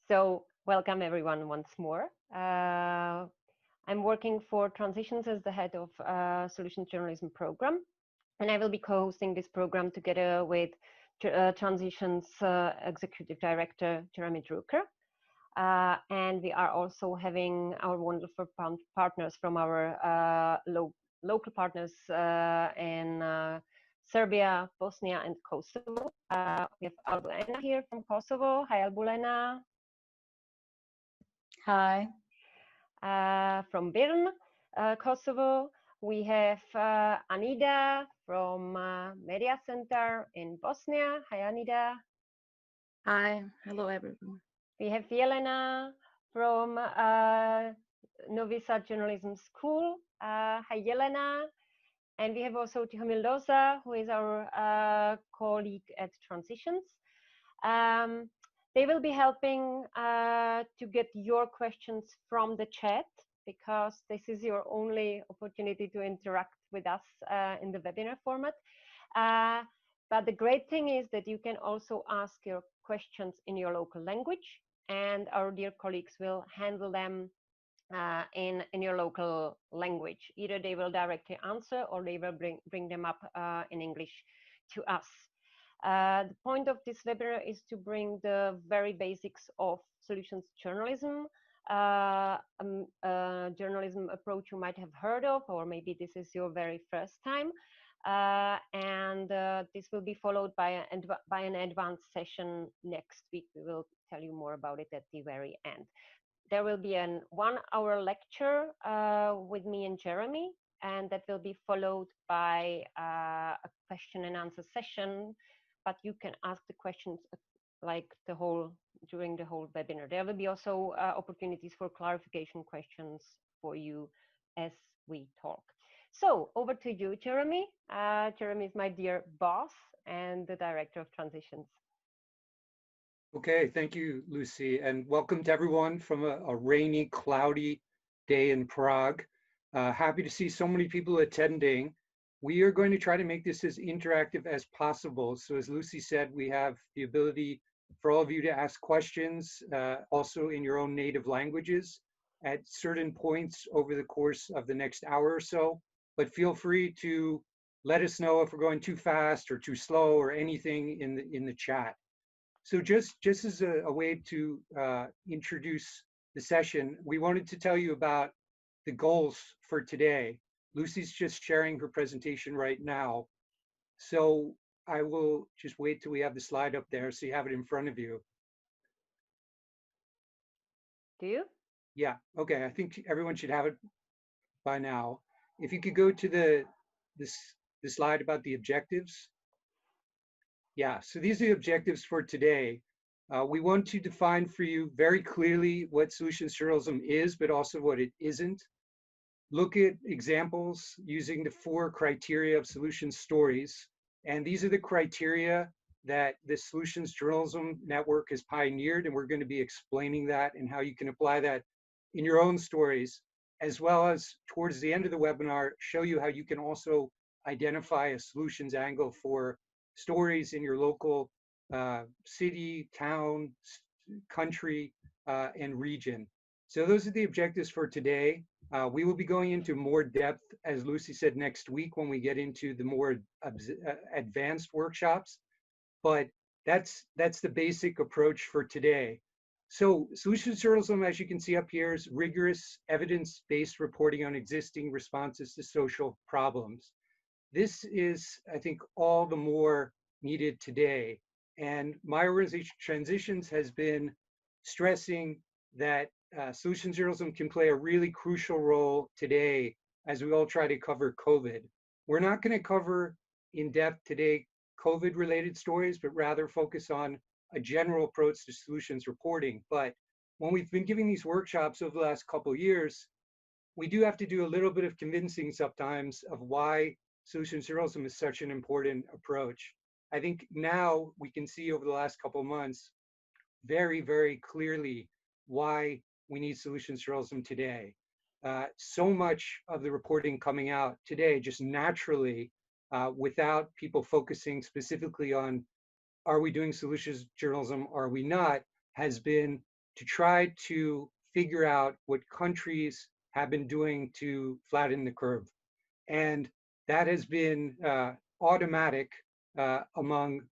So welcome everyone once more. I'm working for Transitions as the head of Solutions Journalism program, and I will be co-hosting this program together with Transitions Executive Director Jeremy Drucker. And we are also having our wonderful partners from our local partners in Serbia, Bosnia, and Kosovo. We have Albulena here from Kosovo. Hi, Albulena. Hi. From Birn, Kosovo, we have Anida from Media Center in Bosnia. Hi, Anida. Hi. Hello, everyone. We have Jelena from Novi Sad Journalism School. Hi, Jelena. And we have also Tihomir Loza, who is our colleague at Transitions. They will be helping to get your questions from the chat, because this is your only opportunity to interact with us in the webinar format. But the great thing is that you can also ask your questions in your local language, and our dear colleagues will handle them in your local language. Either they will directly answer or they will bring them up in English to us. The point of this webinar is to bring the very basics of solutions journalism, journalism approach you might have heard of, or maybe this is your very first time. And this will be followed by an advanced session next week. We will tell you more about it at the very end. There will be a 1-hour lecture with me and Jeremy, and that will be followed by a question and answer session. But you can ask the questions like during the whole webinar. There will be also opportunities for clarification questions for you as we talk. So over to you, Jeremy. Jeremy is my dear boss and the director of Transitions. Okay, thank you, Lucy, and welcome to everyone from a rainy, cloudy day in Prague. Happy to see so many people attending. We are going to try to make this as interactive as possible. So as Lucy said, we have the ability for all of you to ask questions, also in your own native languages at certain points over the course of the next hour or so. But feel free to let us know if we're going too fast or too slow or anything in the chat. So just as a way to introduce the session, we wanted to tell you about the goals for today. Lucy's just sharing her presentation right now. So I will just wait till we have the slide up there so you have it in front of you. Do you? Yeah, okay, I think everyone should have it by now. If you could go to the slide about the objectives. Yeah, so these are the objectives for today. We want to define for you very clearly what solutions journalism is, but also what it isn't. Look at examples using the 4 criteria of solutions stories. And these are the criteria that the Solutions Journalism Network has pioneered, and we're going to be explaining that and how you can apply that in your own stories, as well as towards the end of the webinar, show you how you can also identify a solutions angle for stories in your local city, town, country, and region. So those are the objectives for today. We will be going into more depth, as Lucy said, next week when we get into the more advanced workshops. But that's the basic approach for today. So solutions journalism, as you can see up here, is rigorous evidence-based reporting on existing responses to social problems. This is, I think, all the more needed today. And my organization, Transitions, has been stressing that solutions journalism can play a really crucial role today as we all try to cover COVID. We're not going to cover in depth today COVID-related stories, but rather focus on a general approach to solutions reporting. But when we've been giving these workshops over the last couple of years, we do have to do a little bit of convincing sometimes of why solutions journalism is such an important approach. I think now we can see over the last couple of months very, very clearly why we need solutions journalism today. So much of the reporting coming out today just naturally, without people focusing specifically on, are we doing solutions journalism, are we not, has been to try to figure out what countries have been doing to flatten the curve. And that has been automatic among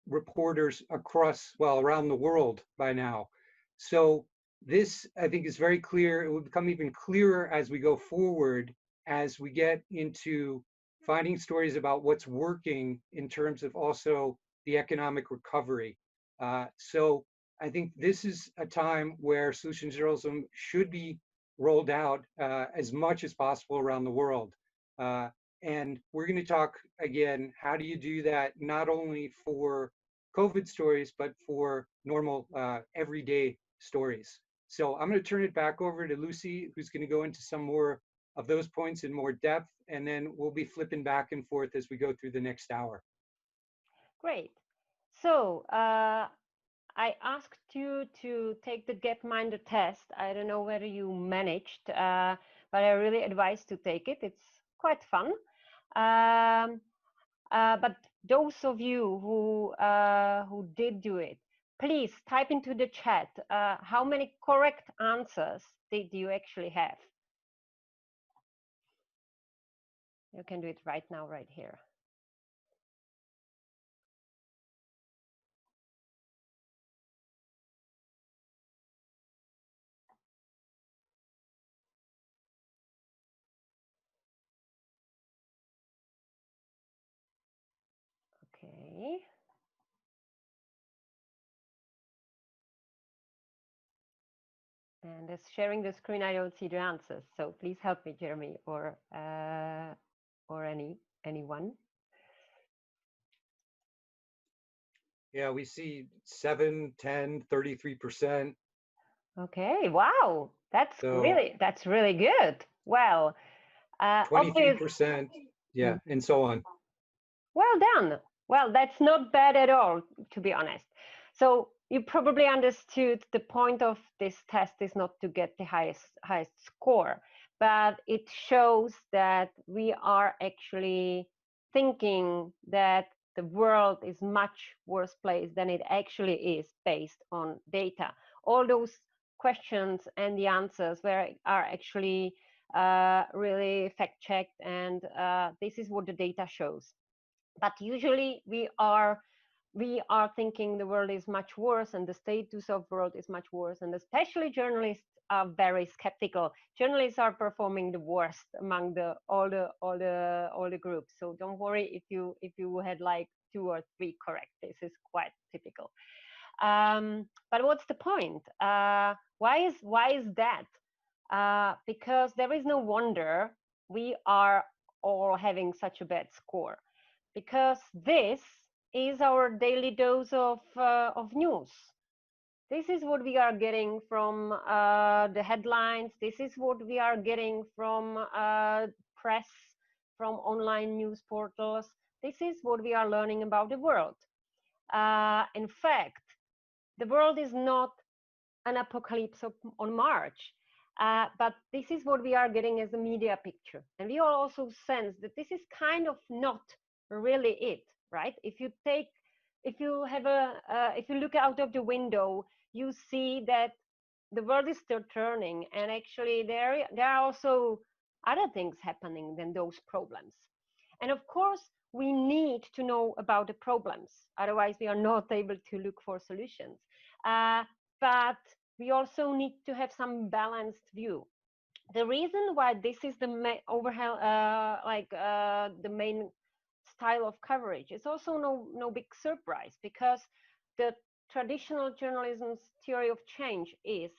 reporters across, well, around the world by now. So this, I think, is very clear. It will become even clearer as we go forward, as we get into finding stories about what's working in terms of also the economic recovery. So I think this is a time where solutions journalism should be rolled out as much as possible around the world. Uh, and we're going to talk again, how do you do that not only for COVID stories, but for normal everyday stories. So I'm going to turn it back over to Lucy, who's going to go into some more of those points in more depth, and then we'll be flipping back and forth as we go through the next hour. Great. So I asked you to take the Gapminder test. I don't know whether you managed, but I really advise to take it. It's quite fun. But those of you who did do it, please type into the chat how many correct answers did you actually have. You can do it right now, right here. Okay. And as sharing the screen, I don't see the answers. So please help me, Jeremy, or anyone. Yeah, we see 7, 10, 33%. Okay, wow, that's really good. Well, 23%, yeah, and so on. Well done. Well, that's not bad at all, to be honest. So you probably understood the point of this test is not to get the highest score, but it shows that we are actually thinking that the world is much worse place than it actually is based on data. All those questions and the answers are actually really fact-checked, and this is what the data shows. But usually we are thinking the world is much worse and the status of the world is much worse, and especially journalists are very skeptical. Journalists are performing the worst among all the groups. So don't worry if you had like 2 or 3 correct. This is quite typical. But what's the point? Why is that? Because there is no wonder we are all having such a bad score, because this is our daily dose of news. This is what we are getting from the headlines. This is what we are getting from press, from online news portals. This is what we are learning about the world. In fact, the world is not an apocalypse on March. But this is what we are getting as a media picture. And we all also sense that this is kind of not really it, right? If you look out of the window, you see that the world is still turning, and actually there are also other things happening than those problems. And of course, we need to know about the problems. Otherwise, we are not able to look for solutions. But we also need to have some balanced view. The reason why this is the main style of coverage is also no big surprise, because the traditional journalism's theory of change is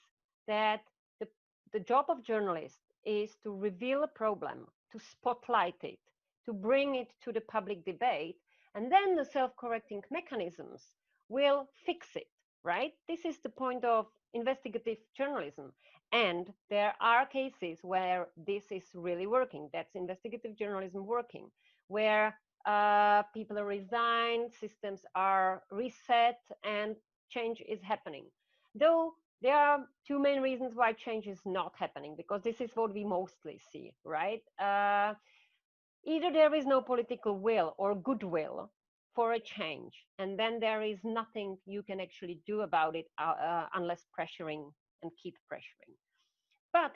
that the job of journalists is to reveal a problem, to spotlight it, to bring it to the public debate, and then the self-correcting mechanisms will fix it, right? This is the point of investigative journalism. And there are cases where this is really working. That's investigative journalism working, where people are resigned, systems are reset, and change is happening. Though there are 2 main reasons why change is not happening, because this is what we mostly see, right? Either there is no political will or goodwill for a change. And then there is nothing you can actually do about it unless pressuring and keep pressuring. But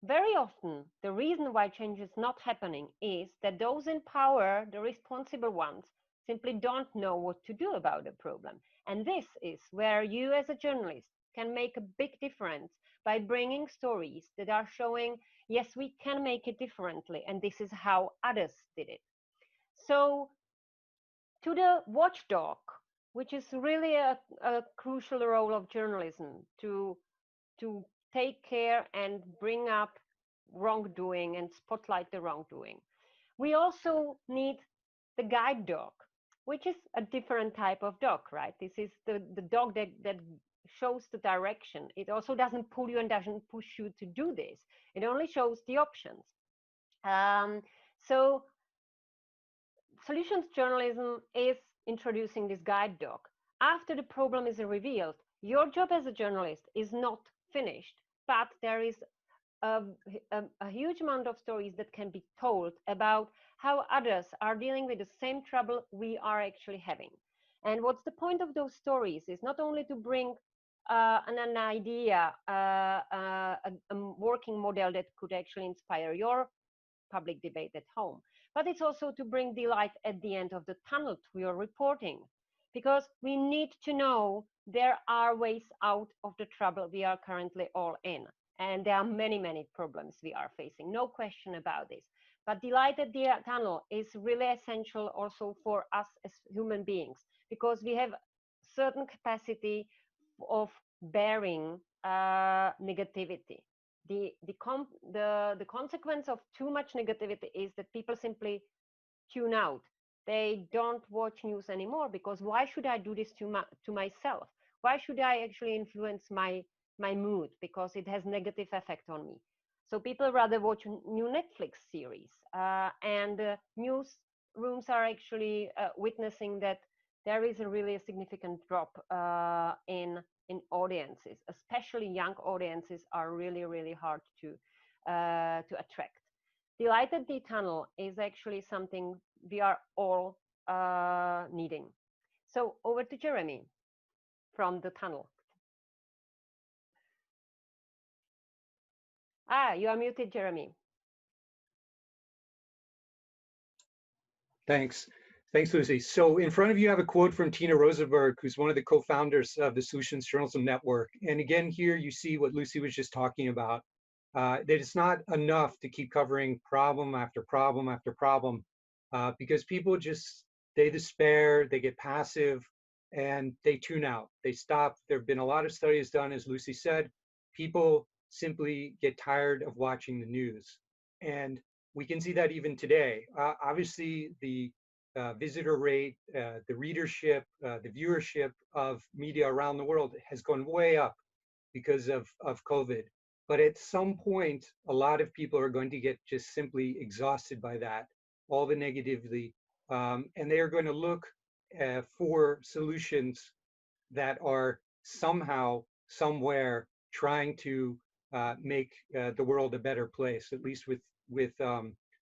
very often, the reason why change is not happening is that those in power, the responsible ones, simply don't know what to do about the problem. And this is where you as a journalist can make a big difference by bringing stories that are showing, yes, we can make it differently, and this is how others did it. So to the watchdog, which is really a crucial role of journalism to take care and bring up wrongdoing and spotlight the wrongdoing. We also need the guide dog, which is a different type of dog, right? This is the dog that shows the direction. It also doesn't pull you and doesn't push you to do this. It only shows the options. So solutions journalism is introducing this guide dog. After the problem is revealed, your job as a journalist is not finished, but there is a, a huge amount of stories that can be told about how others are dealing with the same trouble we are actually having. And what's the point of those stories is not only to bring an idea, a working model that could actually inspire your public debate at home, but it's also to bring the light at the end of the tunnel to your reporting, because we need to know there are ways out of the trouble we are currently all in. And there are many, many problems we are facing, no question about this. But the light at the tunnel is really essential also for us as human beings, because we have certain capacity of bearing negativity. The consequence of too much negativity is that people simply tune out. They don't watch news anymore, because why should I do this to myself? Why should I actually influence my mood, because it has negative effect on me? So people rather watch new Netflix series, and news rooms are actually witnessing that there is a really significant drop in audiences, especially young audiences are really, really hard to attract. The light at the tunnel is actually something we are all needing. So over to Jeremy from the tunnel. You are muted, Jeremy. Thanks. Thanks, Lucy. So in front of you, I have a quote from Tina Rosenberg, who's one of the co-founders of the Solutions Journalism Network. And again, here you see what Lucy was just talking about, that it's not enough to keep covering problem after problem after problem, because people just, they despair, they get passive, and they tune out, they stop. There have been a lot of studies done, as Lucy said, people simply get tired of watching the news. And we can see that even today. Obviously, the visitor rate, the readership, the viewership of media around the world has gone way up because of COVID. But at some point, a lot of people are going to get just simply exhausted by that, all the negativity, and they are going to look for solutions that are somehow, somewhere trying to make the world a better place, at least with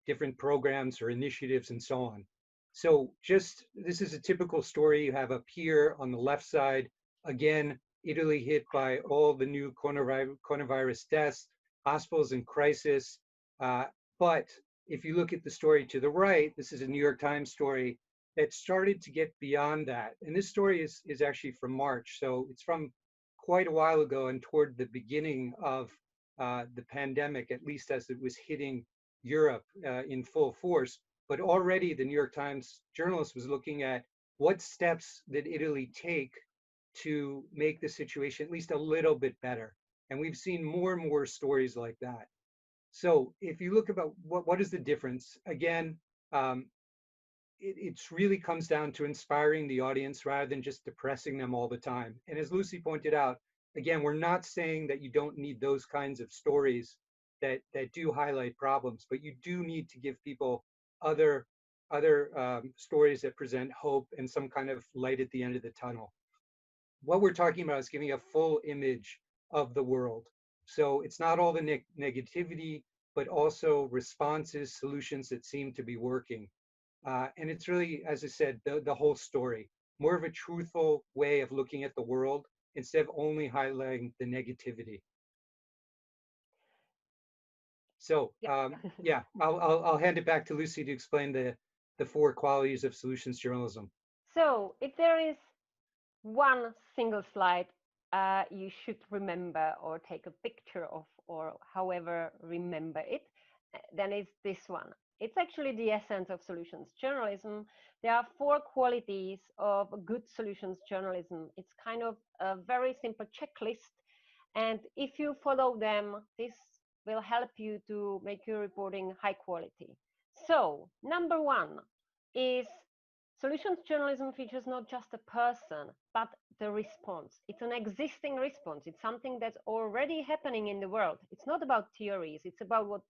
different programs or initiatives and so on. So just, this is a typical story you have up here on the left side. Again, Italy hit by all the new coronavirus deaths, hospitals in crisis. But if you look at the story to the right, this is a New York Times story that started to get beyond that. And this story is actually from March. So it's from quite a while ago and toward the beginning of the pandemic, at least as it was hitting Europe in full force. But already the New York Times journalist was looking at what steps did Italy take to make the situation at least a little bit better. And we've seen more and more stories like that. So if you look about what is the difference, again, it really comes down to inspiring the audience rather than just depressing them all the time. And as Lucy pointed out, again, we're not saying that you don't need those kinds of stories that do highlight problems, but you do need to give people other stories that present hope and some kind of light at the end of the tunnel. What we're talking about is giving a full image of the world. So it's not all the negativity, but also responses, solutions that seem to be working. And it's really, as I said, the whole story, more of a truthful way of looking at the world instead of only highlighting the negativity. So Yeah. yeah, I'll hand it back to Lucy to explain the four qualities of solutions journalism. So if there is one single slide you should remember or take a picture of, or however remember it, then it's this one. It's actually the essence of solutions journalism. There are four qualities of good solutions journalism. It's kind of a very simple checklist, and if you follow them, this will help you to make your reporting high quality. So number one is solutions journalism features not just a person, but the response. It's an existing response. It's something that's already happening in the world. It's not about theories. It's about what,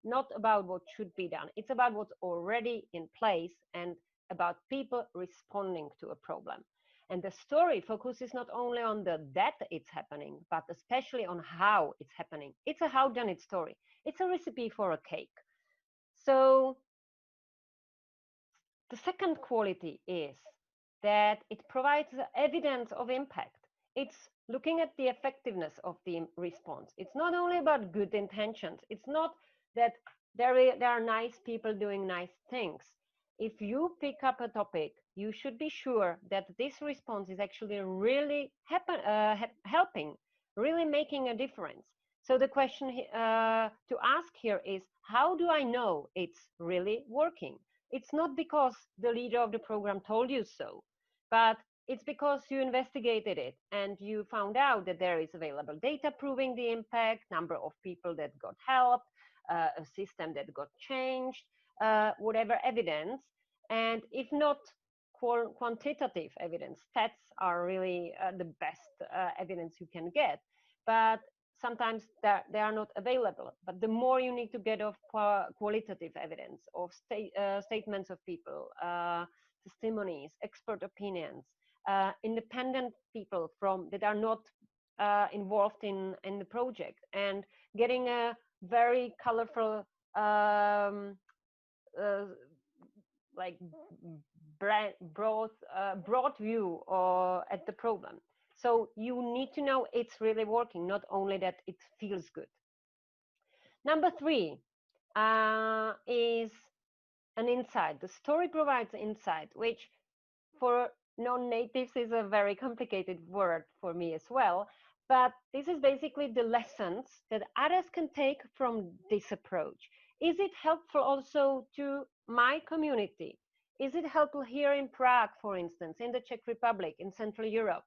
not about what should be done. It's about what's already in place and about people responding to a problem. And the story focuses not only on the that it's happening, but especially on how it's happening. It's a how done it story. It's a recipe for a cake. So the second quality is that it provides evidence of impact. It's looking at the effectiveness of the response. It's not only about good intentions. It's not that there are nice people doing nice things. If you pick up a topic, you should be sure that this response is actually really helping, really making a difference. So the question to ask here is, how do I know it's really working? It's not because the leader of the program told you so, but it's because you investigated it and you found out that there is available data proving the impact, number of people that got help, a system that got changed, whatever evidence. And if not quantitative evidence, stats are really the best evidence you can get. But sometimes they are not available. But the more you need to get of qualitative evidence, of statements of people, testimonies, expert opinions, independent people from that are not involved in the project, and getting a very colorful uh, like broad view at the problem. So you need to know it's really working, not only that it feels good. Number three is an insight. The story provides insight, which for non-natives is a very complicated word for me as well. But this is basically the lessons that others can take from this approach. Is it helpful also to my community? Is it helpful here in Prague, for instance, in the Czech Republic, in Central Europe?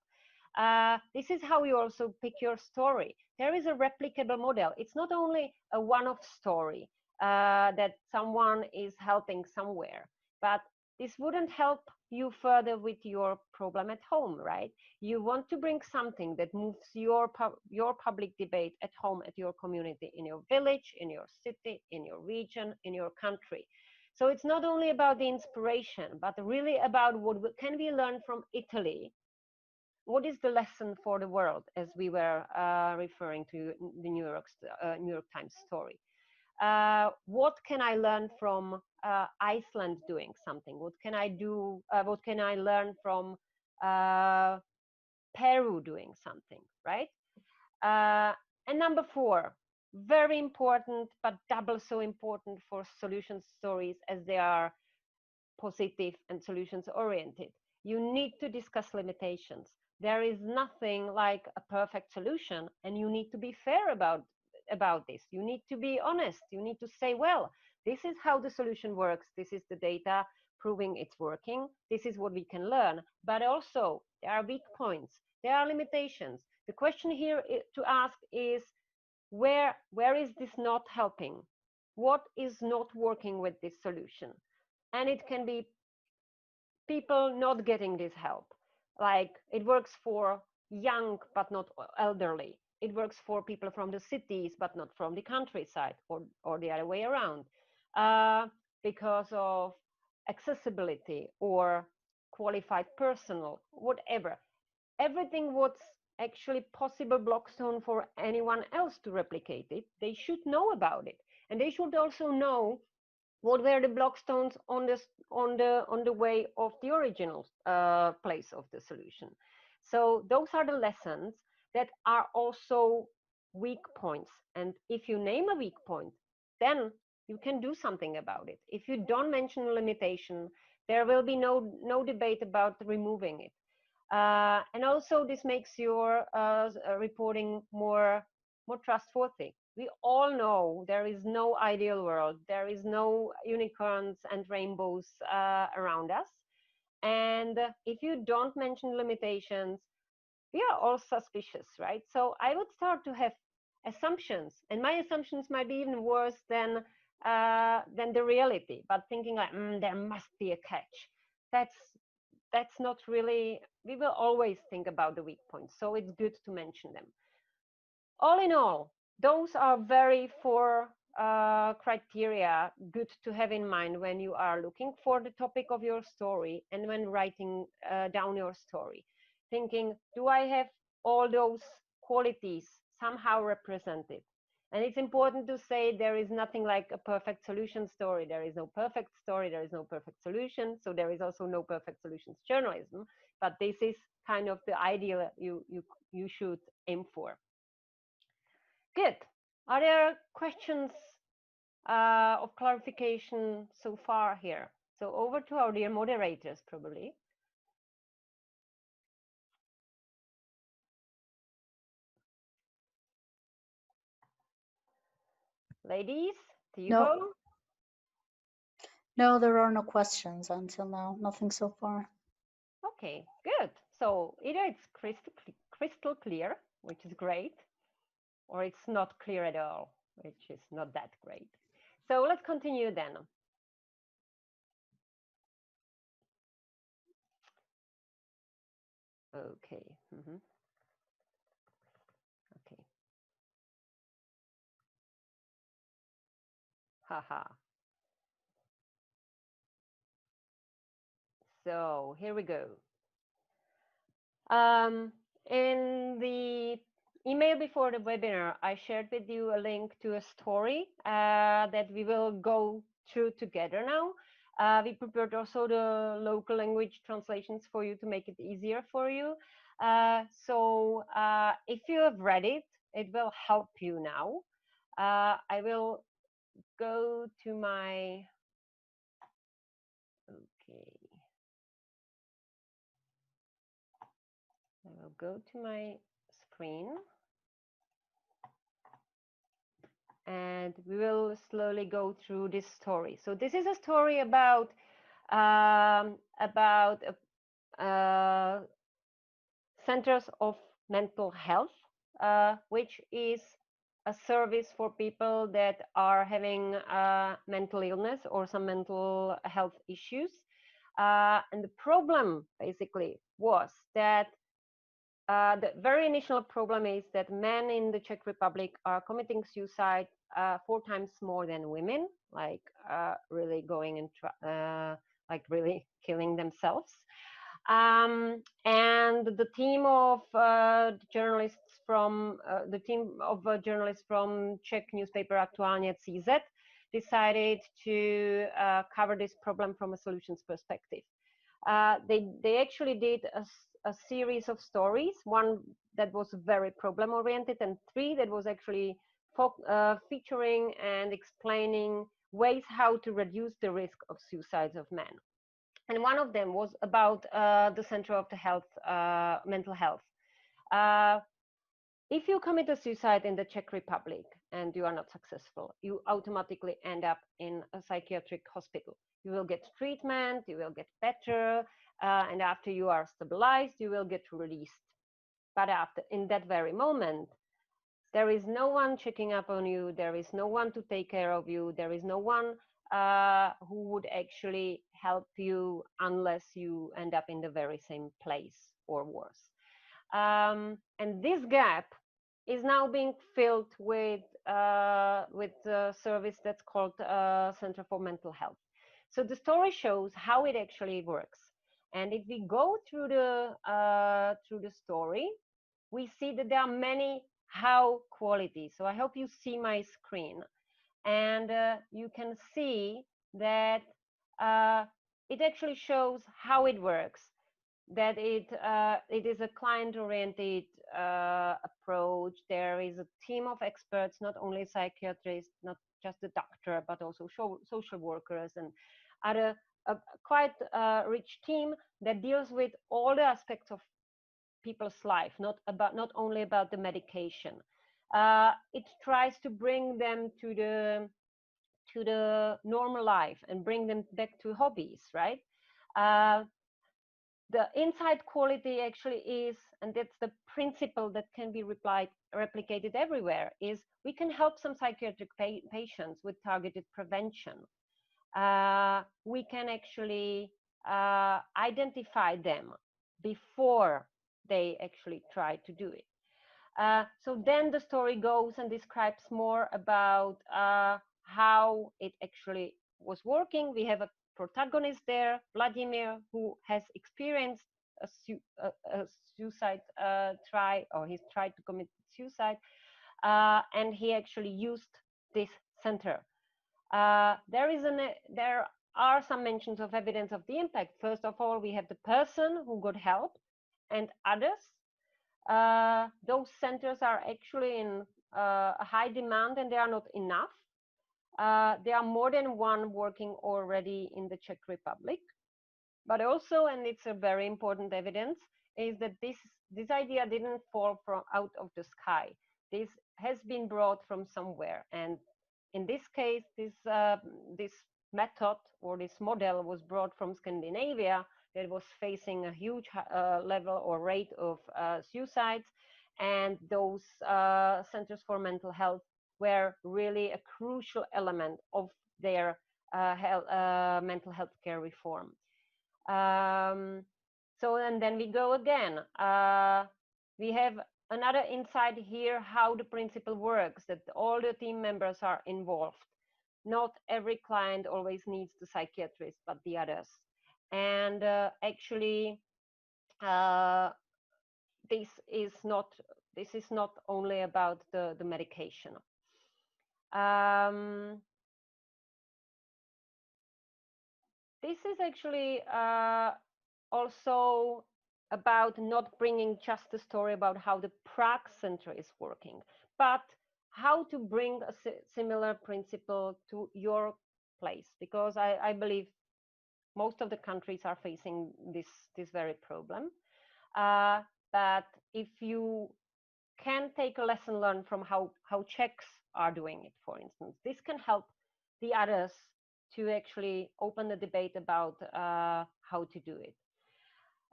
This is how you also pick your story. There is a replicable model. It's not only a one-off story that someone is helping somewhere, but this wouldn't help you further with your problem at home, right? You want to bring something that moves your public debate at home, at your community, in your village, in your city, in your region, in your country. So it's not only about the inspiration, but really about what can we learn from Italy. What is the lesson for the world, as we were referring to the New York Times story? What can I learn from Iceland doing something? What can I do? What can I learn from Peru doing something, right? And number four, very important, but double so important for solution stories as they are positive and solutions oriented. You need to discuss limitations. There is nothing like a perfect solution, and you need to be fair about this. You need to be honest. You need to say, well, this is how the solution works. This is the data proving it's working. This is what we can learn. But also, there are weak points. There are limitations. The question here to ask is, where is this not helping? What is not working with this solution? And it can be people not getting this help. Like it works for young but not elderly. It works for people from the cities but not from the countryside, or the other way around, because of accessibility or qualified personnel, whatever. Everything what's actually possible blockstone for anyone else to replicate it, they should know about it. And they should also know what were the block stones on the way of the original place of the solution. So those are the lessons that are also weak points. And if you name a weak point, then you can do something about it. If you don't mention a limitation, there will be no debate about removing it. And also this makes your reporting more trustworthy. We all know there is no ideal world. There is no unicorns and rainbows around us. And if you don't mention limitations, we are all suspicious, right? So I would start to have assumptions, and my assumptions might be even worse than the reality. But thinking like, there must be a catch. That's not really. We will always think about the weak points, so it's good to mention them. All in all, those are very four criteria good to have in mind when you are looking for the topic of your story and when writing down your story. Thinking, do I have all those qualities somehow represented? And it's important to say there is nothing like a perfect solution story. There is no perfect story. There is no perfect solution. So there is also no perfect solutions journalism. But this is kind of the ideal you should aim for. Good. Are there questions of clarification so far here? So over to our dear moderators, probably. Ladies, do you No. go? No, there are no questions until now. Nothing so far. Okay, good. So either it's crystal clear, which is great, or it's not clear at all, which is not that great. So let's continue then. Okay. Okay. Haha. So here we go. In the email before the webinar, I shared with you a link to a story that we will go through together now. We prepared also the local language translations for you to make it easier for you. So if you have read it, it will help you now. I will go to my, okay. I will go to my screen. And we will slowly go through this story. So this is a story about centers of mental health, which is a service for people that are having mental illness or some mental health issues. And the problem basically was that the very initial problem is that men in the Czech Republic are committing suicide 4 times more than women, like really going and like really killing themselves. And the team of journalists from Czech newspaper Aktuálně CZ decided to cover this problem from a solutions perspective. They actually did a series of stories, one that was very problem oriented and 3 that was actually featuring and explaining ways how to reduce the risk of suicides of men. And one of them was about the center of the health, mental health. If you commit a suicide in the Czech Republic and you are not successful, you automatically end up in a psychiatric hospital. You will get treatment, you will get better, and after you are stabilized, you will get released. But in that very moment, there is no one checking up on you, there is no one to take care of you, there is no one who would actually help you unless you end up in the very same place or worse. And this gap is now being filled with a service that's called Center for Mental Health. So the story shows how it actually works. And if we go through the story, we see that there are many how qualities. So I hope you see my screen, and you can see that it actually shows how it works, that it is a client-oriented approach. There is a team of experts, not only psychiatrists, not just the doctor, but also social workers and other quite rich team that deals with all the aspects of people's life, not only about the medication. It tries to bring them to the normal life and bring them back to hobbies, right? The insight quality actually is, and that's the principle that can be replicated everywhere, is we can help some psychiatric patients with targeted prevention. We can actually identify them before they actually try to do it. So then the story goes and describes more about how it actually was working. We have a protagonist there, Vladimir, who has experienced a suicide try, or he's tried to commit suicide, and he actually used this center. There are some mentions of evidence of the impact. First of all, we have the person who got help and others. Those centers are actually in a high demand, and they are not enough. There are more than one working already in the Czech Republic. But also, and it's a very important evidence, is that this idea didn't fall from out of the sky. This has been brought from somewhere. And in this case, this method or this model was brought from Scandinavia, that was facing a huge level or rate of suicides. And those centers for mental health were really a crucial element of their mental health care reform. So and then we go again. We have another insight here, how the principle works, that all the team members are involved. Not every client always needs the psychiatrist, but the others. And actually, this is not only about the medication. This is actually also about not bringing just a story about how the Prague Center is working, but how to bring a similar principle to your place, because I believe most of the countries are facing this very problem. But if you can take a lesson learned from how Czechs are doing it, for instance, this can help the others to actually open the debate about how to do it.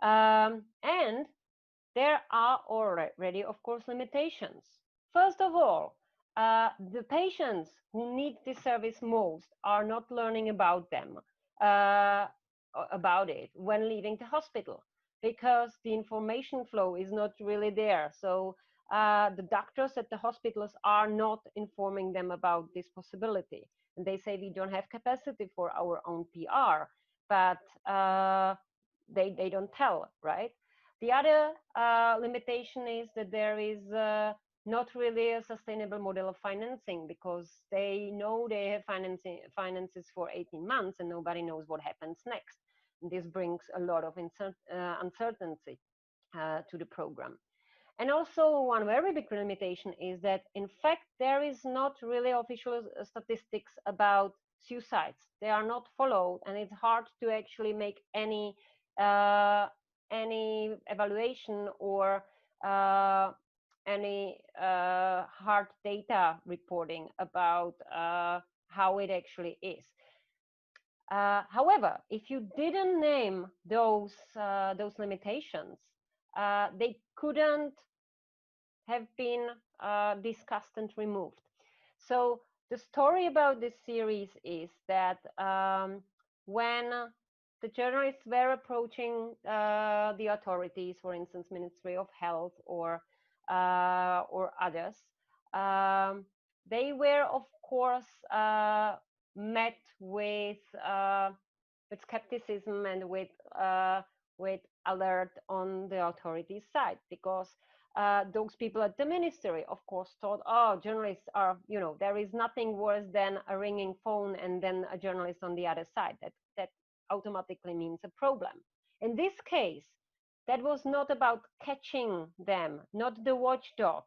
And there are already, of course, limitations. First of all, the patients who need this service most are not learning about it when leaving the hospital, because the information flow is not really there. So the doctors at the hospitals are not informing them about this possibility. And they say we don't have capacity for our own PR, but they don't tell, right? The other limitation is that there is not really a sustainable model of financing, because they know they have finances for 18 months and nobody knows what happens next. And this brings a lot of uncertainty to the program. And also one very big limitation is that, in fact, there is not really official statistics about suicides. They are not followed, and it's hard to actually make any evaluation or any hard data reporting about how it actually is. However, if you didn't name those limitations, they couldn't have been discussed and removed. So the story about this series is that when the journalists were approaching the authorities, for instance, Ministry of Health or others, they were, of course, met with skepticism and with alert on the authorities' side, because those people at the ministry, of course, thought, oh, journalists are, you know, there is nothing worse than a ringing phone and then a journalist on the other side. That automatically means a problem. In this case, that was not about catching them, not the watchdog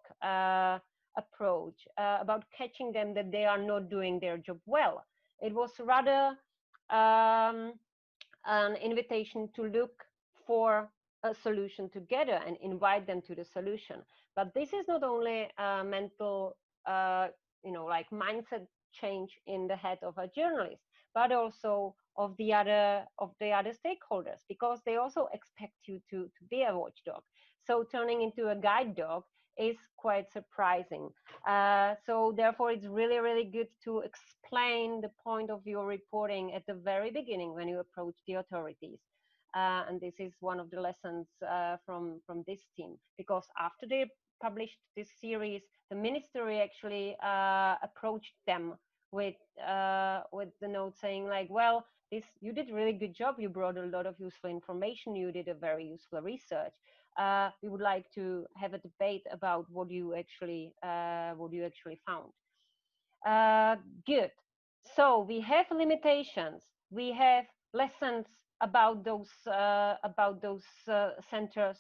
approach, about catching them that they are not doing their job well. It was rather an invitation to look for a solution together and invite them to the solution. But this is not only a mental, like mindset change in the head of a journalist, but also of the other stakeholders, because they also expect you to be a watchdog. So turning into a guide dog is quite surprising. So therefore, it's really, really good to explain the point of your reporting at the very beginning when you approach the authorities. And this is one of the lessons from this team, because after they published this series, the ministry actually approached them with the note saying like, well, you did a really good job. You brought a lot of useful information. You did a very useful research. We would like to have a debate about what you actually found. Good. So we have limitations. We have lessons about those centers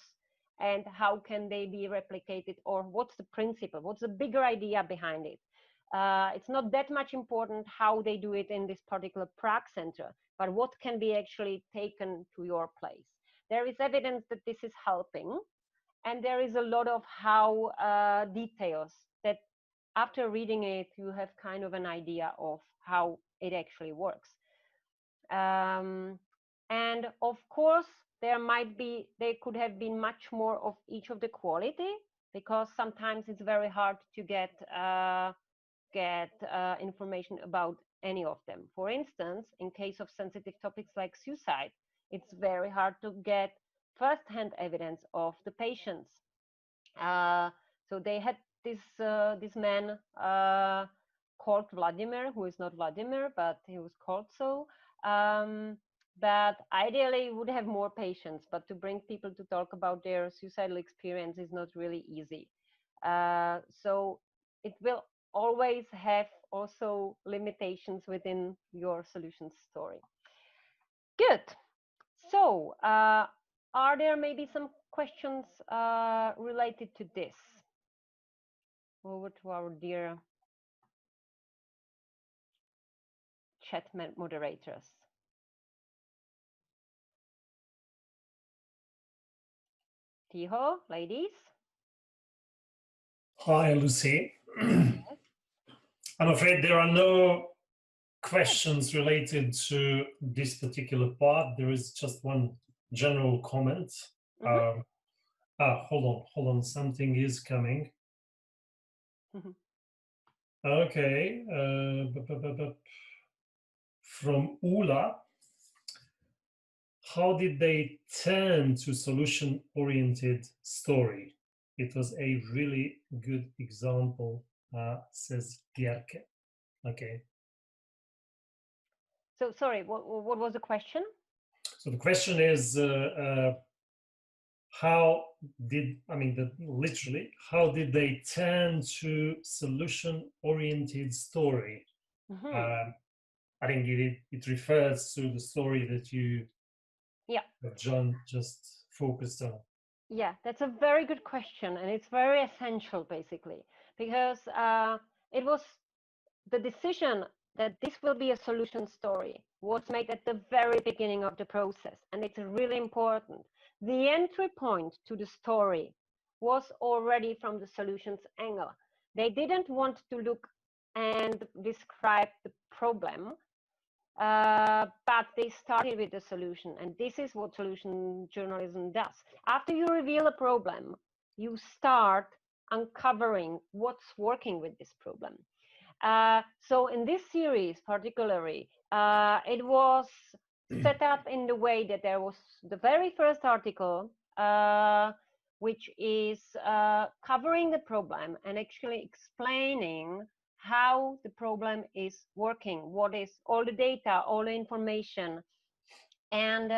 and how can they be replicated, or what's the principle, what's the bigger idea behind it. It's not that much important how they do it in this particular Prague center, but what can be actually taken to your place. There is evidence that this is helping, and there is a lot of how details that after reading it, you have kind of an idea of how it actually works. And of course, there could have been much more of each of the quality, because sometimes it's very hard to get information about any of them. For instance, in case of sensitive topics like suicide, it's very hard to get first-hand evidence of the patients. So they had this man called Vladimir, who is not Vladimir, but he was called so. But ideally, would have more patients. But to bring people to talk about their suicidal experience is not really easy. So it will always have also limitations within your solution story. Good. So are there maybe some questions related to this? Over to our dear chat moderators. Tiho, ladies. Hi, Lucy. I'm afraid there are no questions related to this particular part. There is just one general comment. Hold on, something is coming. Okay, from Ula, how did they turn to solution-oriented story? It was a really good example, says Bjerke. Okay. So sorry, what was the question? So the question is, literally, how did they turn to solution-oriented story? I think it refers to the story that John just focused on. Yeah, that's a very good question, and it's very essential, basically, because it was the decision that this will be a solution story was made at the very beginning of the process, and it's really important. The entry point to the story was already from the solutions angle. They didn't want to look and describe the problem, but they started with the solution, and this is what solution journalism does. After you reveal a problem, you start uncovering what's working with this problem. So in this series particularly, it was set up in the way that there was the very first article, which is covering the problem and actually explaining how the problem is working, what is all the data, all the information. And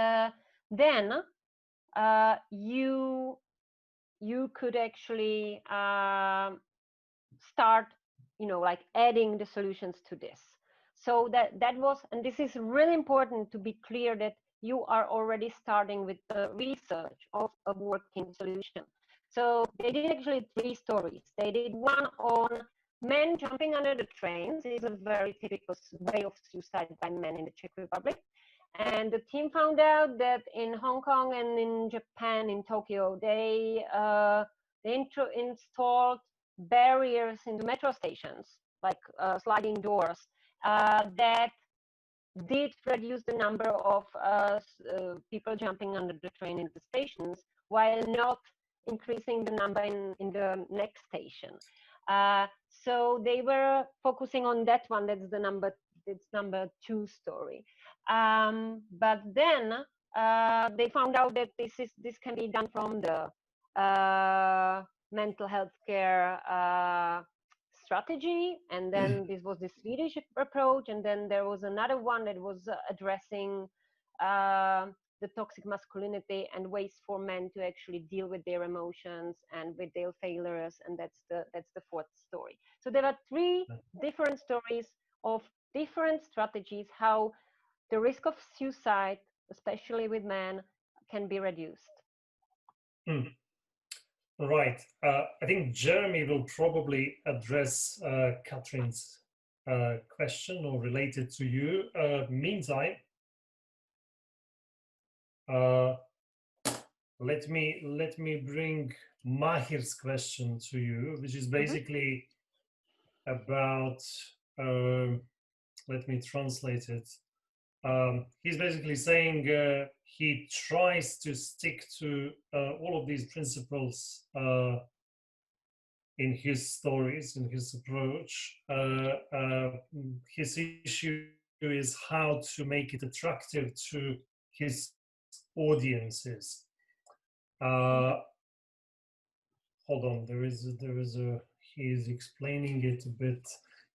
then you you could actually start, like adding the solutions to this. So that was, and this is really important to be clear that you are already starting with the research of a working solution. So they did actually 3 stories. They did one on men jumping under the trains. Is a very typical way of suicide by men in the Czech Republic. And the team found out that in Hong Kong and in Japan, in Tokyo, they installed barriers into metro stations, like sliding doors, that did reduce the number of people jumping under the train in the stations, while not increasing the number in the next station. So they were focusing on that one. That's number 2 story. But then they found out that this can be done from the mental health care strategy, and then this was the Swedish approach, and then there was another one that was addressing the toxic masculinity and ways for men to actually deal with their emotions and with their failures, and that's the 4th story. So there are 3 different stories of different strategies how the risk of suicide, especially with men, can be reduced. Right. I think Jeremy will probably address Catherine's question or related to you. Meantime, let me bring Mahir's question to you, which is basically about. Let me translate it. He's basically saying he tries to stick to all of these principles in his stories, in his approach. His issue is how to make it attractive to his audiences. Hold on, there is a, he's explaining it a bit.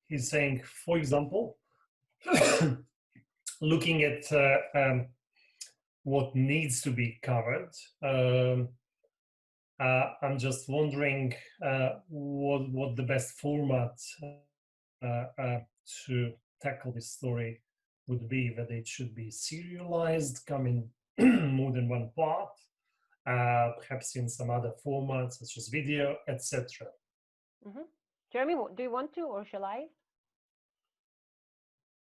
He's saying, for example, looking at what needs to be covered, I'm just wondering what the best format to tackle this story would be, whether it should be serialized, come in more than one part, perhaps in some other formats such as video, etc. Jeremy, do you want to, or shall I?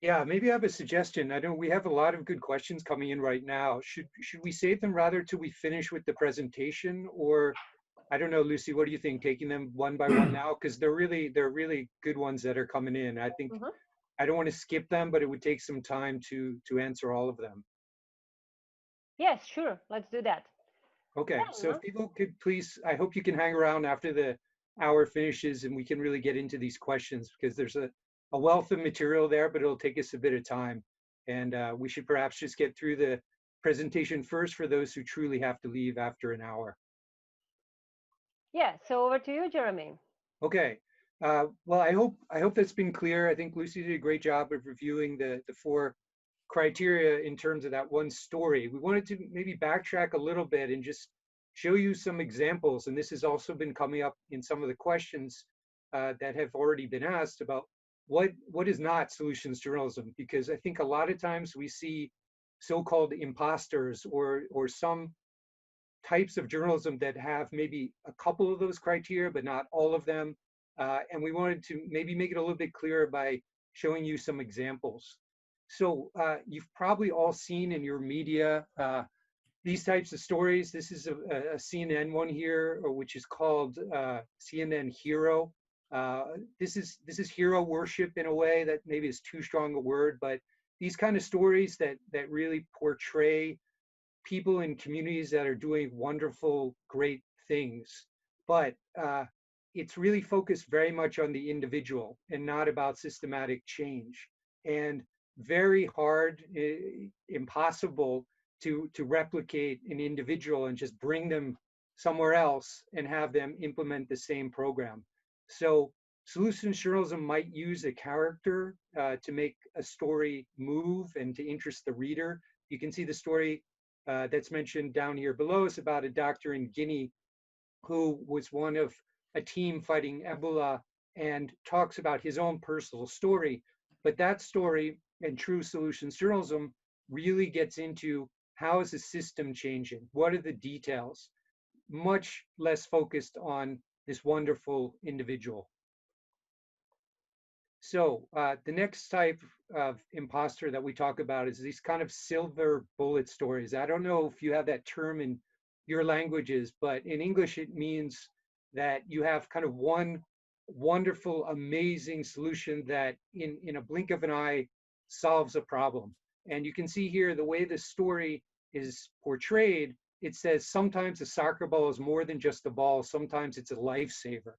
Yeah, maybe I have a suggestion. I know we have a lot of good questions coming in right now. Should we save them rather till we finish with the presentation, or I don't know, Lucy, what do you think? Taking them one by one now, because they're really good ones that are coming in. I think I don't want to skip them, but it would take some time to answer all of them. Yes, sure. Let's do that. Okay, so if people could please, I hope you can hang around after the hour finishes and we can really get into these questions, because there's a wealth of material there, but it'll take us a bit of time. And we should perhaps just get through the presentation first for those who truly have to leave after an hour. Yeah, so over to you, Jeremy. Okay, well, I hope that's been clear. I think Lucy did a great job of reviewing the 4 criteria in terms of that one story. We wanted to maybe backtrack a little bit and just show you some examples. And this has also been coming up in some of the questions that have already been asked about what is not solutions journalism, because I think a lot of times we see so-called imposters or some types of journalism that have maybe a couple of those criteria, but not all of them. And we wanted to maybe make it a little bit clearer by showing you some examples. So you've probably all seen in your media these types of stories. This is a CNN one here, which is called CNN Hero. This is hero worship in a way that maybe is too strong a word, but these kind of stories that really portray people in communities that are doing wonderful, great things. But it's really focused very much on the individual and not about systematic change. And very hard, impossible to replicate an individual and just bring them somewhere else and have them implement the same program. So solutions journalism might use a character to make a story move and to interest the reader. You can see the story that's mentioned down here below is about a doctor in Guinea who was one of a team fighting Ebola and talks about his own personal story. But that story and true solutions journalism really gets into how is the system changing? What are the details? Much less focused on this wonderful individual. So the next type of imposter that we talk about is these kind of silver bullet stories. I don't know if you have that term in your languages, but in English it means that you have kind of one wonderful, amazing solution that in a blink of an eye solves a problem. And you can see here the way the story is portrayed, it says sometimes a soccer ball is more than just a ball, sometimes it's a lifesaver,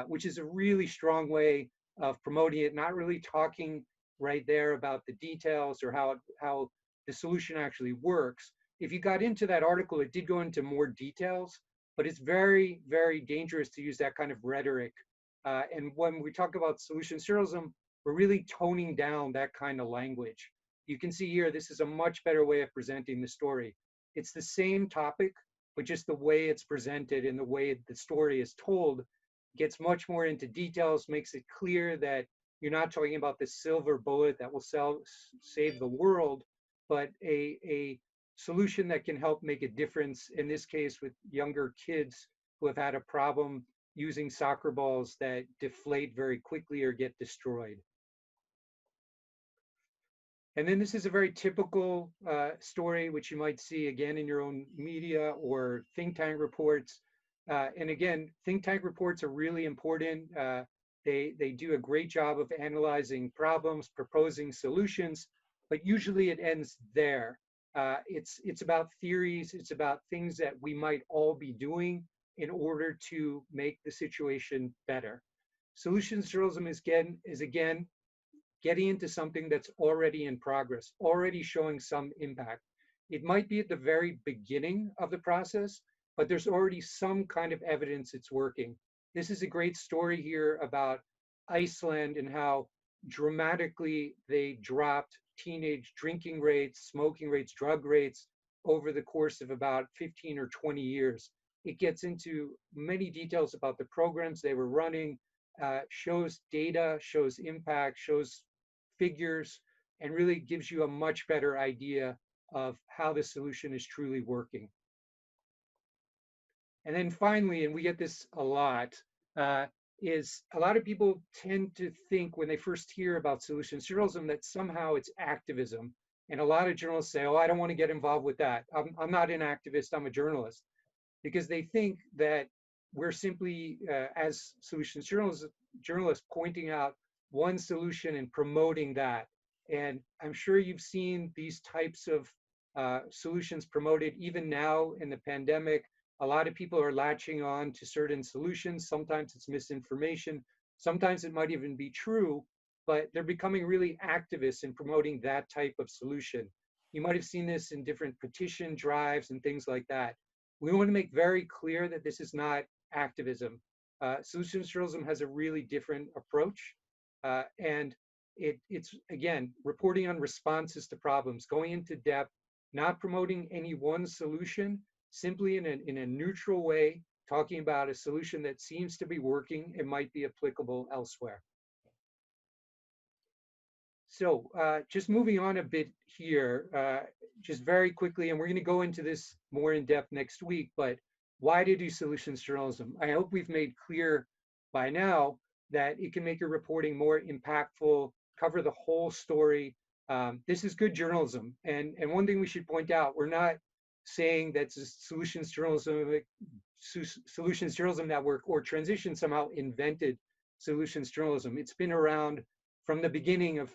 which is a really strong way of promoting it, not really talking right there about the details or how the solution actually works. If you got into that article, it did go into more details, but it's very, very dangerous to use that kind of rhetoric. And when we talk about solutions journalism, we're really toning down that kind of language. You can see here, this is a much better way of presenting the story. It's the same topic, but just the way it's presented and the way the story is told gets much more into details, makes it clear that you're not talking about the silver bullet that will save the world, but a solution that can help make a difference, in this case with younger kids who have had a problem using soccer balls that deflate very quickly or get destroyed. And then this is a very typical story, which you might see again in your own media or think tank reports. And again, think tank reports are really important. They do a great job of analyzing problems, proposing solutions, but usually it ends there. It's about theories, it's about things that we might all be doing in order to make the situation better. Solutions journalism is again getting into something that's already in progress, already showing some impact. It might be at the very beginning of the process, but there's already some kind of evidence it's working. This is a great story here about Iceland and how dramatically they dropped teenage drinking rates, smoking rates, drug rates over the course of about 15 or 20 years. It gets into many details about the programs they were running, shows data, shows impact, shows figures, and really gives you a much better idea of how the solution is truly working. And then finally, and we get this a lot, is a lot of people tend to think when they first hear about solutions journalism that somehow it's activism. And a lot of journalists say, oh, I don't want to get involved with that. I'm not an activist, I'm a journalist. Because they think that we're simply, as solutions journalists, pointing out one solution and promoting that. And I'm sure you've seen these types of solutions promoted even now in the pandemic. A lot of people are latching on to certain solutions. Sometimes it's misinformation. Sometimes it might even be true, but they're becoming really activists in promoting that type of solution. You might have seen this in different petition drives and things like that. We want to make very clear that this is not activism. Solutions journalism has a really different approach. And it's, again, reporting on responses to problems, going into depth, not promoting any one solution, simply in a neutral way, talking about a solution that seems to be working and might be applicable elsewhere. So just moving on a bit here, just very quickly, and we're going to go into this more in depth next week, but why to do solutions journalism? I hope we've made clear by now that it can make your reporting more impactful, cover the whole story. This is good journalism. And one thing we should point out, we're not saying that solutions journalism network or transition somehow invented solutions journalism. It's been around from the beginning of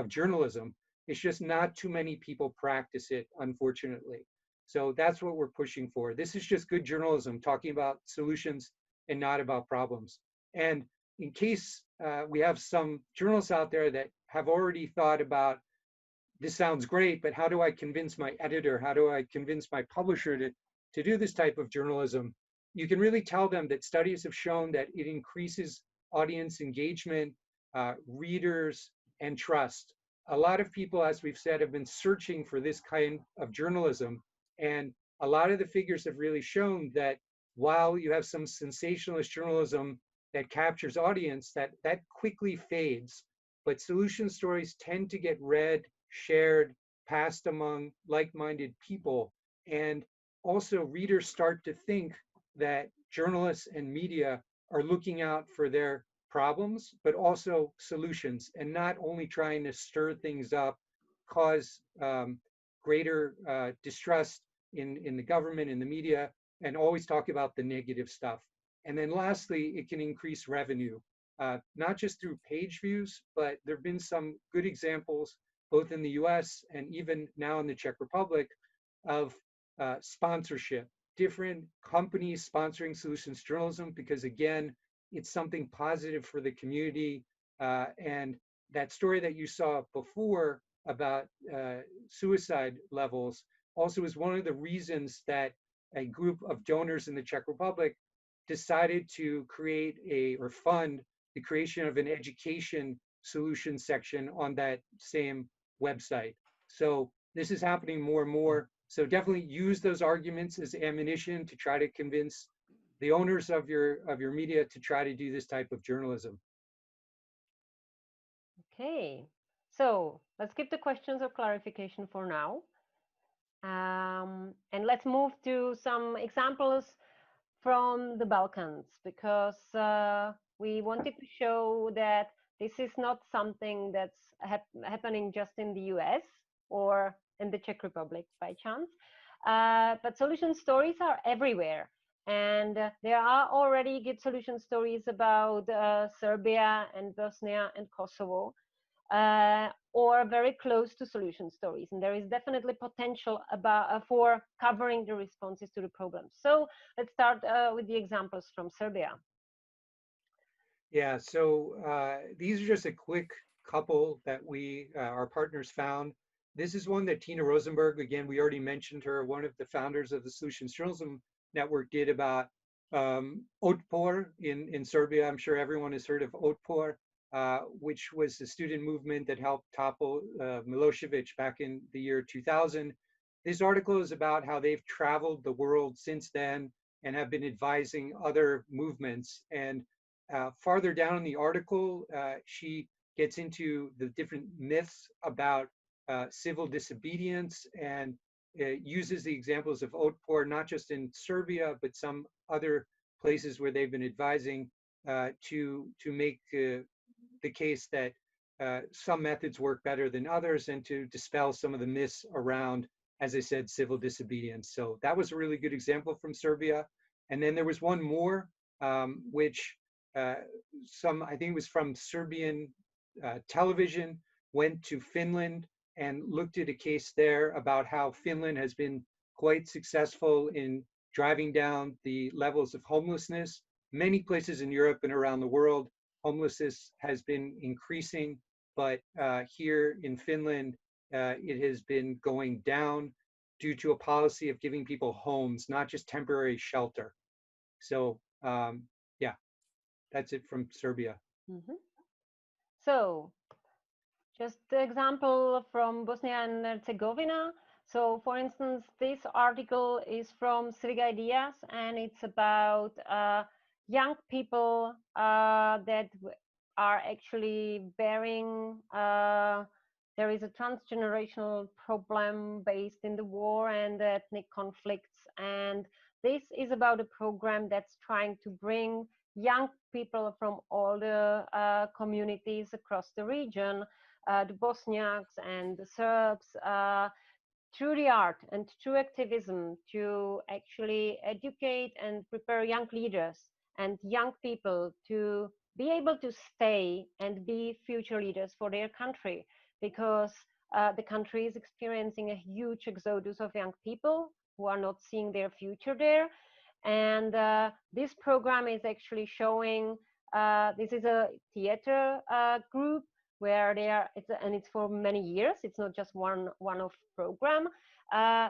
journalism. It's just not too many people practice it, unfortunately. So that's what we're pushing for. This is just good journalism, talking about solutions and not about problems. And in case we have some journalists out there that have already thought about, this sounds great, but how do I convince my editor? How do I convince my publisher to do this type of journalism? You can really tell them that studies have shown that it increases audience engagement, readers, and trust. A lot of people, as we've said, have been searching for this kind of journalism. And a lot of the figures have really shown that while you have some sensationalist journalism that captures audience, that quickly fades. But solution stories tend to get read, shared, passed among like-minded people. And also readers start to think that journalists and media are looking out for their problems, but also solutions, and not only trying to stir things up, cause greater distrust in the government, in the media, and always talk about the negative stuff. And then lastly, it can increase revenue, not just through page views, but there have been some good examples, both in the US and even now in the Czech Republic, of sponsorship, different companies sponsoring solutions journalism, because again, it's something positive for the community. And that story that you saw before about suicide levels also is one of the reasons that a group of donors in the Czech Republic decided to create or fund the creation of an education solution section on that same website. So this is happening more and more. So definitely use those arguments as ammunition to try to convince the owners of your media to try to do this type of journalism. Okay, so let's keep the questions of clarification for now. And let's move to some examples from the Balkans, because we wanted to show that this is not something that's happening just in the US or in the Czech Republic by chance, but solution stories are everywhere. And there are already good solution stories about Serbia and Bosnia and Kosovo, or very close to solution stories. And there is definitely potential for covering the responses to the problems. So let's start with the examples from Serbia. Yeah, so these are just a quick couple that our partners found. This is one that Tina Rosenberg, again, we already mentioned her, one of the founders of the Solutions Journalism Network, did about Otpor in Serbia. I'm sure everyone has heard of Otpor, which was the student movement that helped topple Milosevic back in the year 2000. This article is about how they've traveled the world since then and have been advising other movements. And farther down in the article, she gets into the different myths about civil disobedience, and uses the examples of Otpor, not just in Serbia, but some other places where they've been advising to make the case that some methods work better than others, and to dispel some of the myths around, as I said, civil disobedience. So that was a really good example from Serbia. And then there was one more, which I think it was from Serbian television, went to Finland and looked at a case there about how Finland has been quite successful in driving down the levels of homelessness. Many places in Europe and around the world, homelessness has been increasing, but here in Finland, it has been going down due to a policy of giving people homes, not just temporary shelter. So yeah, that's it from Serbia. Mm-hmm. So just the example from Bosnia and Herzegovina. So for instance, this article is from Civic Ideas, and it's about young people that are actually bearing, there is a transgenerational problem based in the war and ethnic conflicts. And this is about a program that's trying to bring young people from all the communities across the region, the Bosniaks and the Serbs, through the art and through activism, to actually educate and prepare young leaders and young people to be able to stay and be future leaders for their country, because the country is experiencing a huge exodus of young people who are not seeing their future there. And this program is actually showing, this is a theater group where they are, and it's for many years, it's not just one-off program,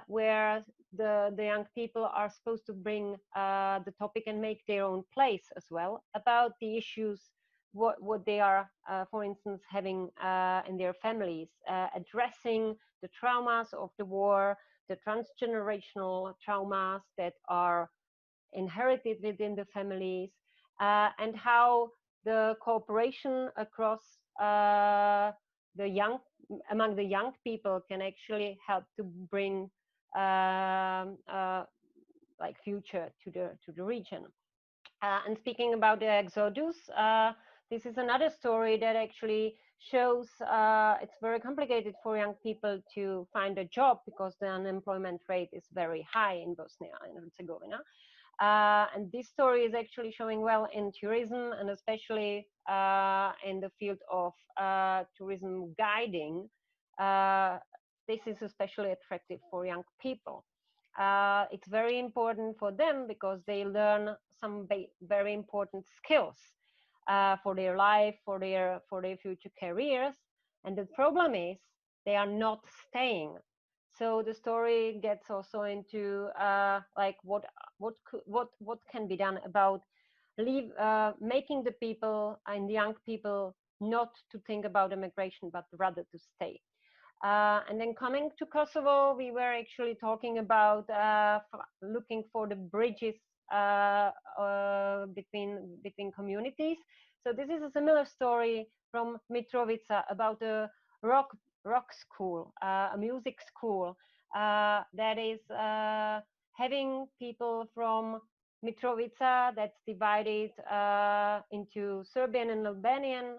where the young people are supposed to bring the topic and make their own place as well about the issues, what they are, for instance, having in their families, addressing the traumas of the war, the transgenerational traumas that are inherited within the families, and how the cooperation across among the young people can actually help to bring like future to the region. And speaking about the exodus, this is another story that actually shows it's very complicated for young people to find a job because the unemployment rate is very high in Bosnia and Herzegovina. And this story is actually showing well in tourism, and especially in the field of tourism guiding. This is especially attractive for young people. It's very important for them because they learn some very important skills for their life, for their future careers. And the problem is they are not staying. So the story gets also into like what can be done about making the people and young people not to think about immigration but rather to stay. And then coming to Kosovo, we were actually talking about looking for the bridges between communities. So this is a similar story from Mitrovica about a rock school, a music school that is having people from Mitrovica that's divided into Serbian and Albanian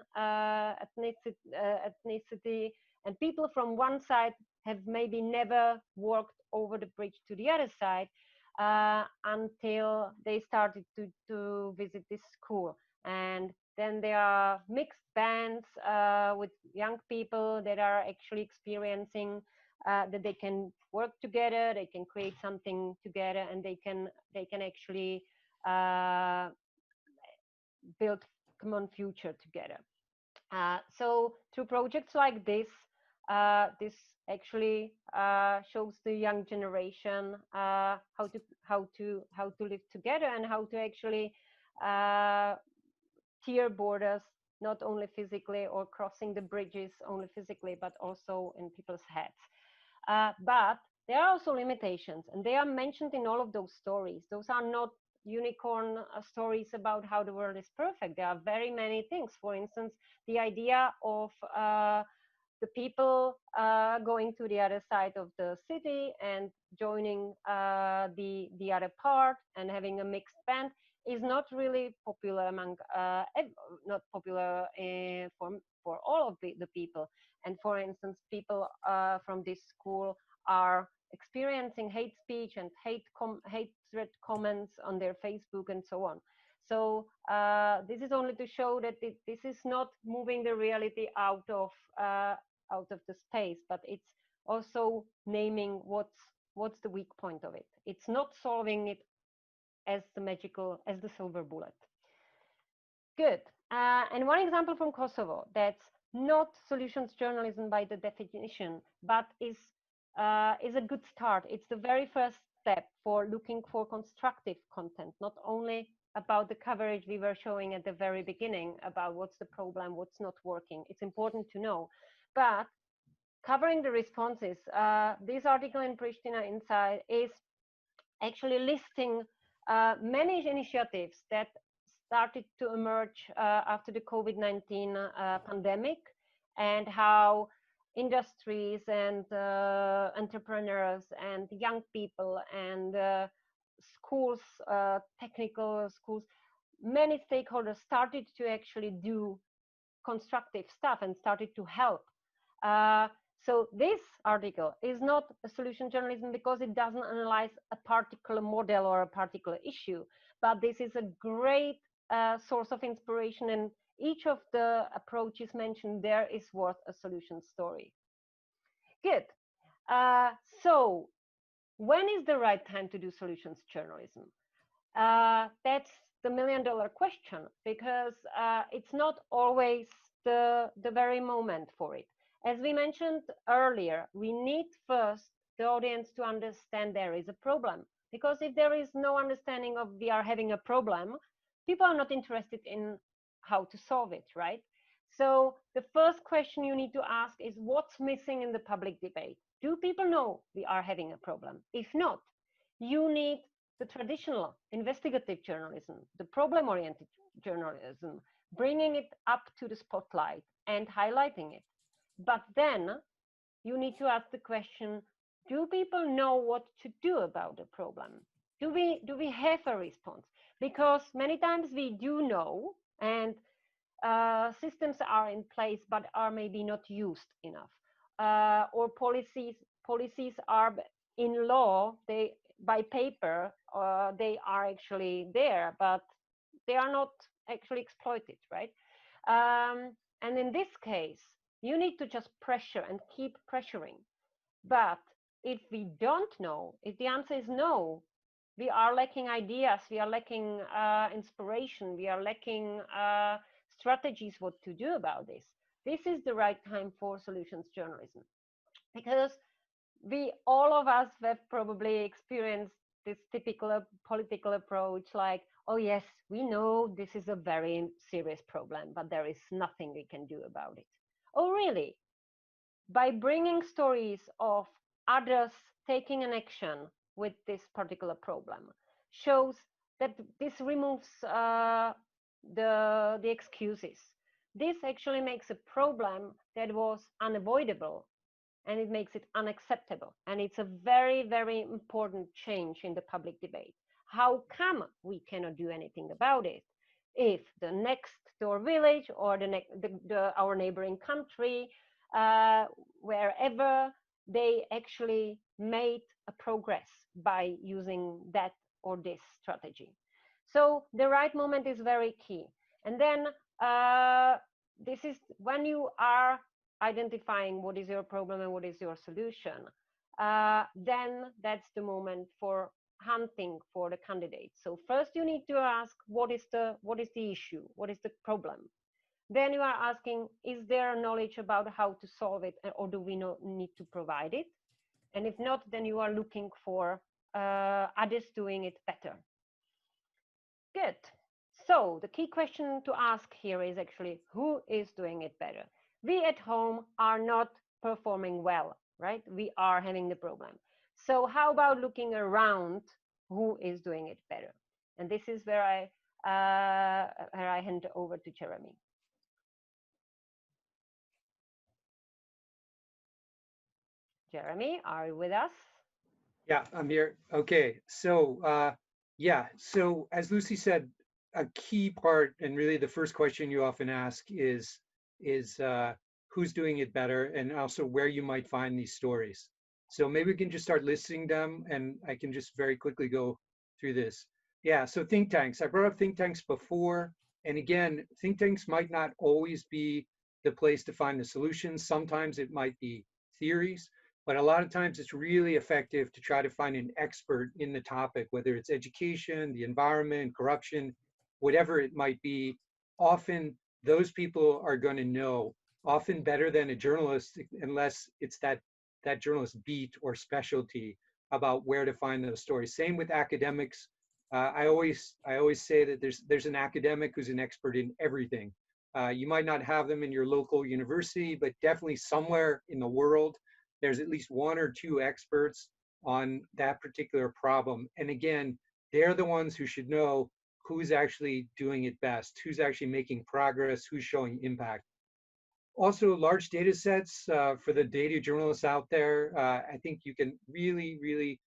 ethnicity, and people from one side have maybe never walked over the bridge to the other side until they started to visit this school. And then there are mixed bands with young people that are actually experiencing that they can work together, they can create something together, and they can actually build common future together. So through projects like this, this actually shows the young generation how to live together and how to actually tear borders, not only physically or crossing the bridges only physically, but also in people's heads. But there are also limitations, and they are mentioned in all of those stories. Those are not unicorn stories about how the world is perfect. There are very many things. For instance, the idea of the people going to the other side of the city and joining the other part and having a mixed band is not really popular among not popular for all of the people. And for instance, people from this school are experiencing hate speech and hatred comments on their Facebook and so on. So this is only to show that this is not moving the reality out of the space, but it's also naming what's the weak point of it. It's not solving it as the silver bullet. Good. And one example from Kosovo that's not solutions journalism by the definition, but is a good start. It's the very first step for looking for constructive content, not only about the coverage we were showing at the very beginning about what's the problem, what's not working. It's important to know, but covering the responses. This article in Pristina Inside is actually listing many initiatives that started to emerge after the COVID-19 pandemic, and how industries and entrepreneurs and young people and schools, technical schools, many stakeholders started to actually do constructive stuff and started to help. So this article is not a solution journalism because it doesn't analyze a particular model or a particular issue, but this is a great source of inspiration, and each of the approaches mentioned there is worth a solution story. Good. So when is the right time to do solutions journalism? That's the million-dollar question, because it's not always the very moment for it. As we mentioned earlier, we need first the audience to understand there is a problem, because if there is no understanding of we are having a problem, people are not interested in how to solve it, right? So the first question you need to ask is, what's missing in the public debate? Do people know we are having a problem? If not, you need the traditional investigative journalism, the problem-oriented journalism, bringing it up to the spotlight and highlighting it. But then you need to ask the question, do people know what to do about the problem? Do we have a response? Because many times we do know, and systems are in place but are maybe not used enough, or policies are in law, they by paper, they are actually there, but they are not actually exploited, right? And in this case, you need to just pressure and keep pressuring. But if we don't know, if the answer is no, we are lacking ideas, we are lacking inspiration, we are lacking strategies what to do about this. This is the right time for solutions journalism, because we, all of us, have probably experienced this typical political approach, like, oh yes, we know this is a very serious problem, but there is nothing we can do about it. Oh really? By bringing stories of others taking an action with this particular problem shows that this removes the excuses. This actually makes a problem that was unavoidable, and it makes it unacceptable. And it's a very, very important change in the public debate. How come we cannot do anything about it if the next door village or our neighboring country, wherever, they actually made a progress by using that or this strategy? So the right moment is very key. And then this is when you are identifying what is your problem and what is your solution, then that's the moment for hunting for the candidates. So first you need to ask, what is the issue? What is the problem? Then you are asking, is there knowledge about how to solve it, or do we need to provide it? And if not, then you are looking for others doing it better. Good. So the key question to ask here is actually, who is doing it better? We at home are not performing well, right? We are having the problem. So how about looking around, who is doing it better? And this is where I hand over to Jeremy. Jeremy, are you with us? Yeah, I'm here. Okay, so yeah, so as Lucy said, a key part, and really the first question you often ask is who's doing it better, and also where you might find these stories. So maybe we can just start listing them, and I can just very quickly go through this. Yeah, so think tanks. I brought up think tanks before, and again, think tanks might not always be the place to find the solutions. Sometimes it might be theories, but a lot of times it's really effective to try to find an expert in the topic, whether it's education, the environment, corruption, whatever it might be. Often those people are going to know, often better than a journalist, unless it's that journalist beat or specialty about where to find those stories. Same with academics. I always say that there's an academic who's an expert in everything. You might not have them in your local university, but definitely somewhere in the world, there's at least one or two experts on that particular problem. And again, they're the ones who should know who's actually doing it best, who's actually making progress, who's showing impact. Also, large data sets for the data journalists out there. I think you can really, really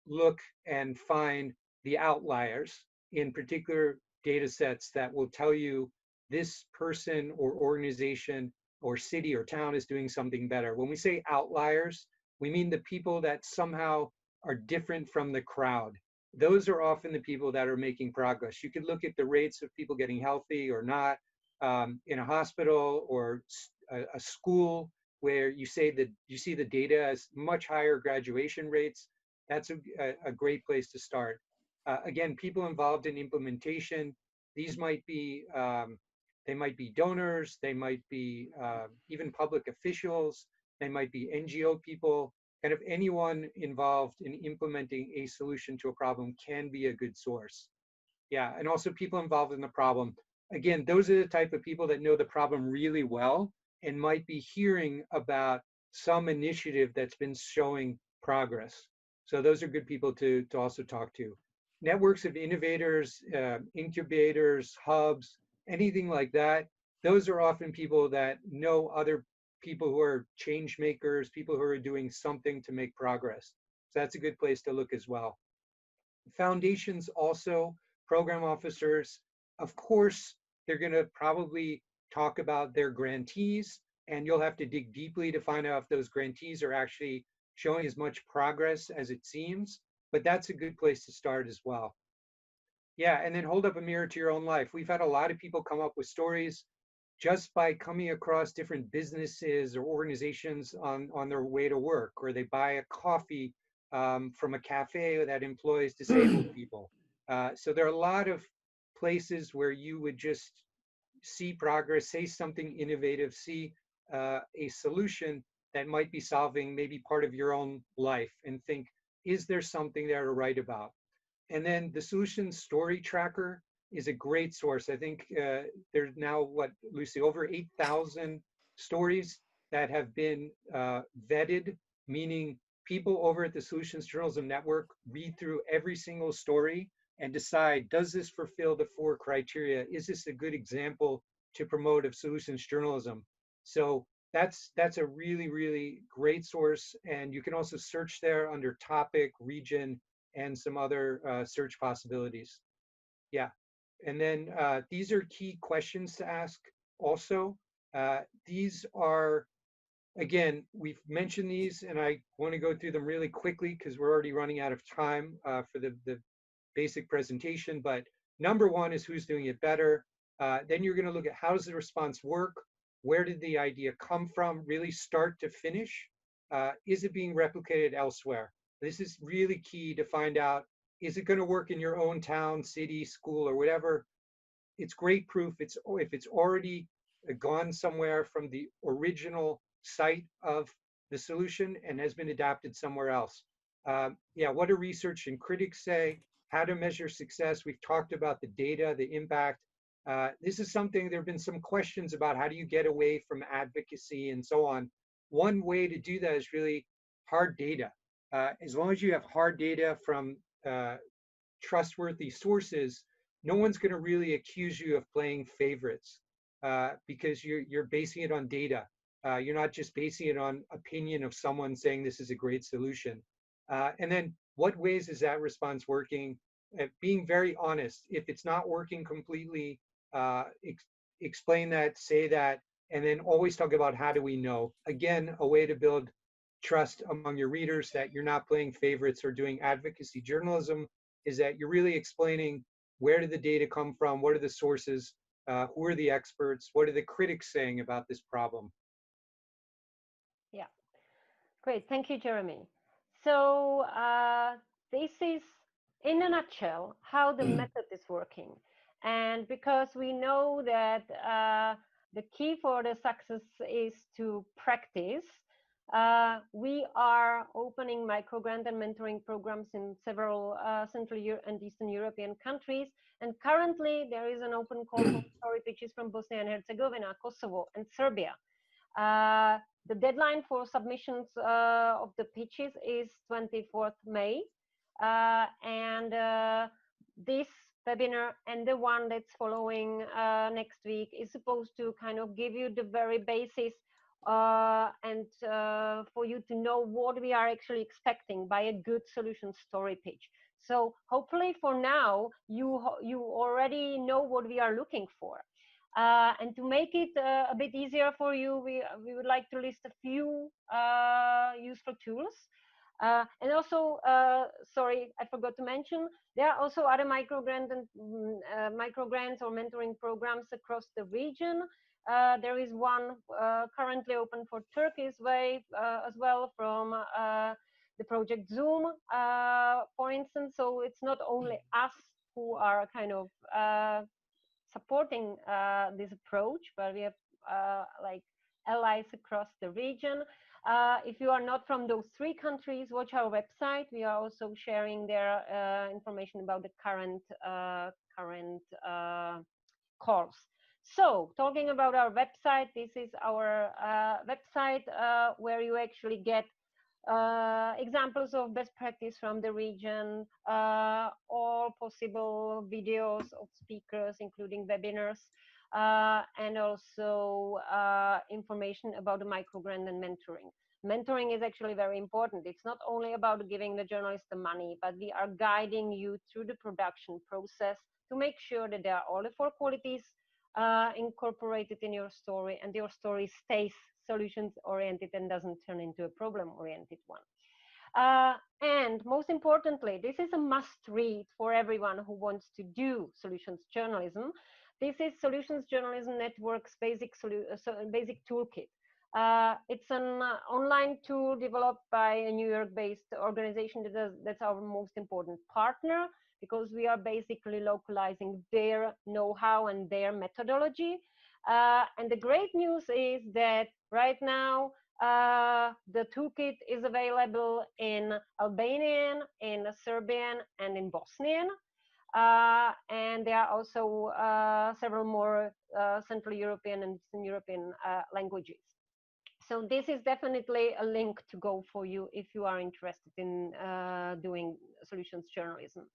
look and find the outliers in particular data sets that will tell you this person or organization or city or town is doing something better. When we say outliers, we mean the people that somehow are different from the crowd. Those are often the people that are making progress. You could look at the rates of people getting healthy or not in a hospital or a school where you say that you see the data as much higher graduation rates. That's a great place to start. Again, people involved in implementation, these might be they might be donors, they might be even public officials, they might be NGO people, kind of anyone involved in implementing a solution to a problem can be a good source. Yeah, and also people involved in the problem. Again, those are the type of people that know the problem really well and might be hearing about some initiative that's been showing progress. So those are good people to also talk to. networks of innovators, incubators, hubs, anything like that, those are often people that know other people who are change makers, people who are doing something to make progress. So that's a good place to look as well. Foundations also, program officers, of course, they're going to probably talk about their grantees, and you'll have to dig deeply to find out if those grantees are actually showing as much progress as it seems, but that's a good place to start as well. Yeah, and then hold up a mirror to your own life. We've had a lot of people come up with stories just by coming across different businesses or organizations on their way to work, or they buy a coffee from a cafe that employs disabled people. So there are a lot of places where you would just see progress, say something innovative, see a solution that might be solving maybe part of your own life, and think, is there something there to write about? And then the solution story tracker is a great source. I think there's now, what, Lucy, over 8,000 stories that have been vetted, meaning people over at the Solutions Journalism Network read through every single story and decide, does this fulfill the 4 criteria? Is this a good example to promote of solutions journalism? So that's a really, really great source. And you can also search there under topic, region, and some other search possibilities. Yeah, and then these are key questions to ask also. These are, again, we've mentioned these, and I want to go through them really quickly because we're already running out of time for the basic presentation. But number 1 is who's doing it better. Then you're going to look at how does the response work? Where did the idea come from, really start to finish? Is it being replicated elsewhere? This is really key to find out, is it going to work in your own town, city, school, or whatever? It's great proof if it's already gone somewhere from the original site of the solution and has been adapted somewhere else. Yeah, what do research and critics say? How to measure success? We've talked about the data, the impact. This is something, there have been some questions about how do you get away from advocacy and so on. One way to do that is really hard data. As long as you have hard data from trustworthy sources, no one's going to really accuse you of playing favorites because you're basing it on data. You're not just basing it on opinion of someone saying this is a great solution. And then what ways is that response working? Being very honest. If it's not working completely, explain that, say that, and then always talk about how do we know. Again, a way to build trust among your readers that you're not playing favorites or doing advocacy journalism is that you're really explaining where did the data come from, what are the sources, who are the experts, what are the critics saying about this problem. Yeah, great. Thank you, Jeremy. So this is, in a nutshell, how the method is working. And because we know that the key for the success is to practice, we are opening microgrant and mentoring programs in several Central and Eastern European countries. And currently, there is an open call for story pitches from Bosnia and Herzegovina, Kosovo, and Serbia. The deadline for submissions of the pitches is 24th May. And this webinar and the one that's following next week is supposed to kind of give you the very basis and for you to know what we are actually expecting by a good solution story pitch. So hopefully for now, you already know what we are looking for. And to make it a bit easier for you, we would like to list a few useful tools. And also, sorry, I forgot to mention, there are also other microgrants or mentoring programs across the region. There is one currently open for Turkey's wave as well from the project Zoom, for instance. So it's not only us who are kind of supporting this approach, but we have like allies across the region. If you are not from those 3 countries, watch our website. We are also sharing their information about the current calls. So talking about our website, this is our website where you actually get examples of best practice from the region, all possible videos of speakers, including webinars, and also information about the microgrant and mentoring. Mentoring is actually very important. It's not only about giving the journalist the money, but we are guiding you through the production process to make sure that there are all the four qualities incorporated in your story, and your story stays solutions oriented and doesn't turn into a problem oriented one. And most importantly, this is a must read for everyone who wants to do solutions journalism. This is Solutions Journalism Network's basic toolkit. It's an online tool developed by a New York-based organization that's our most important partner, because we are basically localizing their know-how and their methodology. And the great news is that right now, the toolkit is available in Albanian, in Serbian, and in Bosnian. And there are also several more Central European and Eastern European languages. So this is definitely a link to go for you if you are interested in doing solutions journalism.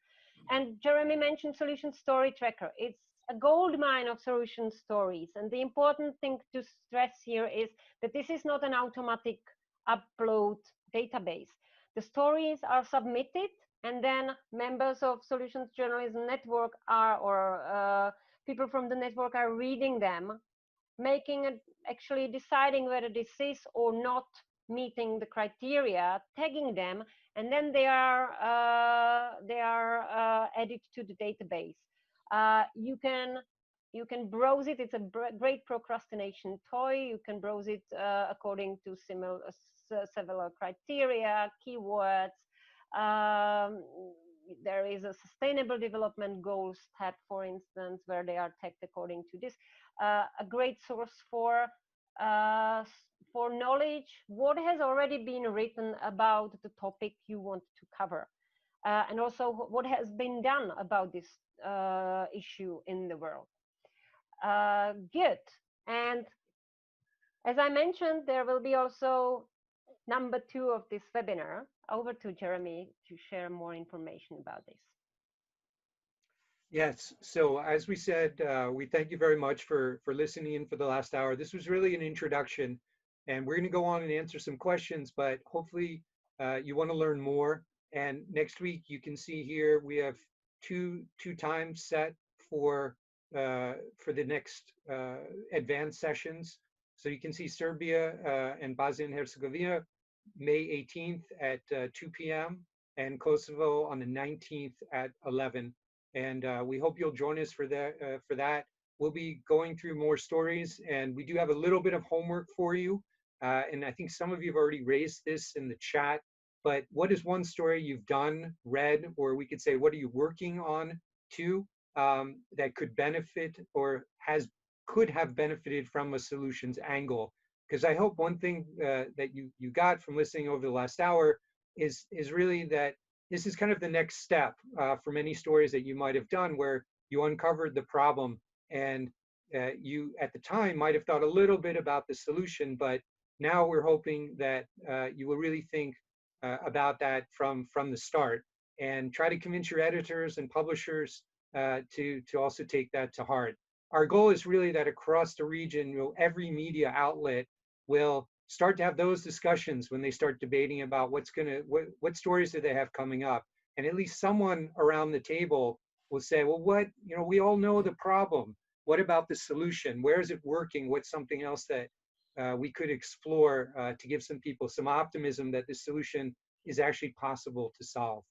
And Jeremy mentioned Solution Story Tracker. It's a gold mine of solution stories. And the important thing to stress here is that this is not an automatic upload database. The stories are submitted, and then members of Solutions Journalism Network or people from the network are reading them, actually deciding whether this is or not meeting the criteria, tagging them, and then they are added to the database. You can browse it. It's a great procrastination toy. You can browse it according to several criteria, keywords. There is a sustainable development goals tab, for instance, where they are tagged according to this. A great source for knowledge, what has already been written about the topic you want to cover, and also what has been done about this issue in the world. Good. And as I mentioned, there will be also number 2 of this webinar. Over to Jeremy to share more information about this. Yes, so as we said, we thank you very much for listening in for the last hour. This was really an introduction, and we're going to go on and answer some questions, but hopefully you want to learn more. And next week, you can see here, we have two times set for the next advanced sessions. So you can see Serbia and Bosnia and Herzegovina, May 18th at 2 p.m. and Kosovo on the 19th at 11. And we hope you'll join us for that. We'll be going through more stories, and we do have a little bit of homework for you. And I think some of you have already raised this in the chat, but what is one story you've done, read, or we could say, what are you working on too, that could benefit or could have benefited from a solutions angle? Because I hope one thing that you got from listening over the last hour is really that this is kind of the next step for many stories that you might have done, where you uncovered the problem, and you at the time might have thought a little bit about the solution, but now we're hoping that you will really think about that from the start, and try to convince your editors and publishers to also take that to heart. Our goal is really that across the region, every media outlet will start to have those discussions when they start debating about what stories do they have coming up, and at least someone around the table will say, well, we all know the problem. What about the solution? Where is it working? What's something else that we could explore to give some people some optimism that the solution is actually possible to solve?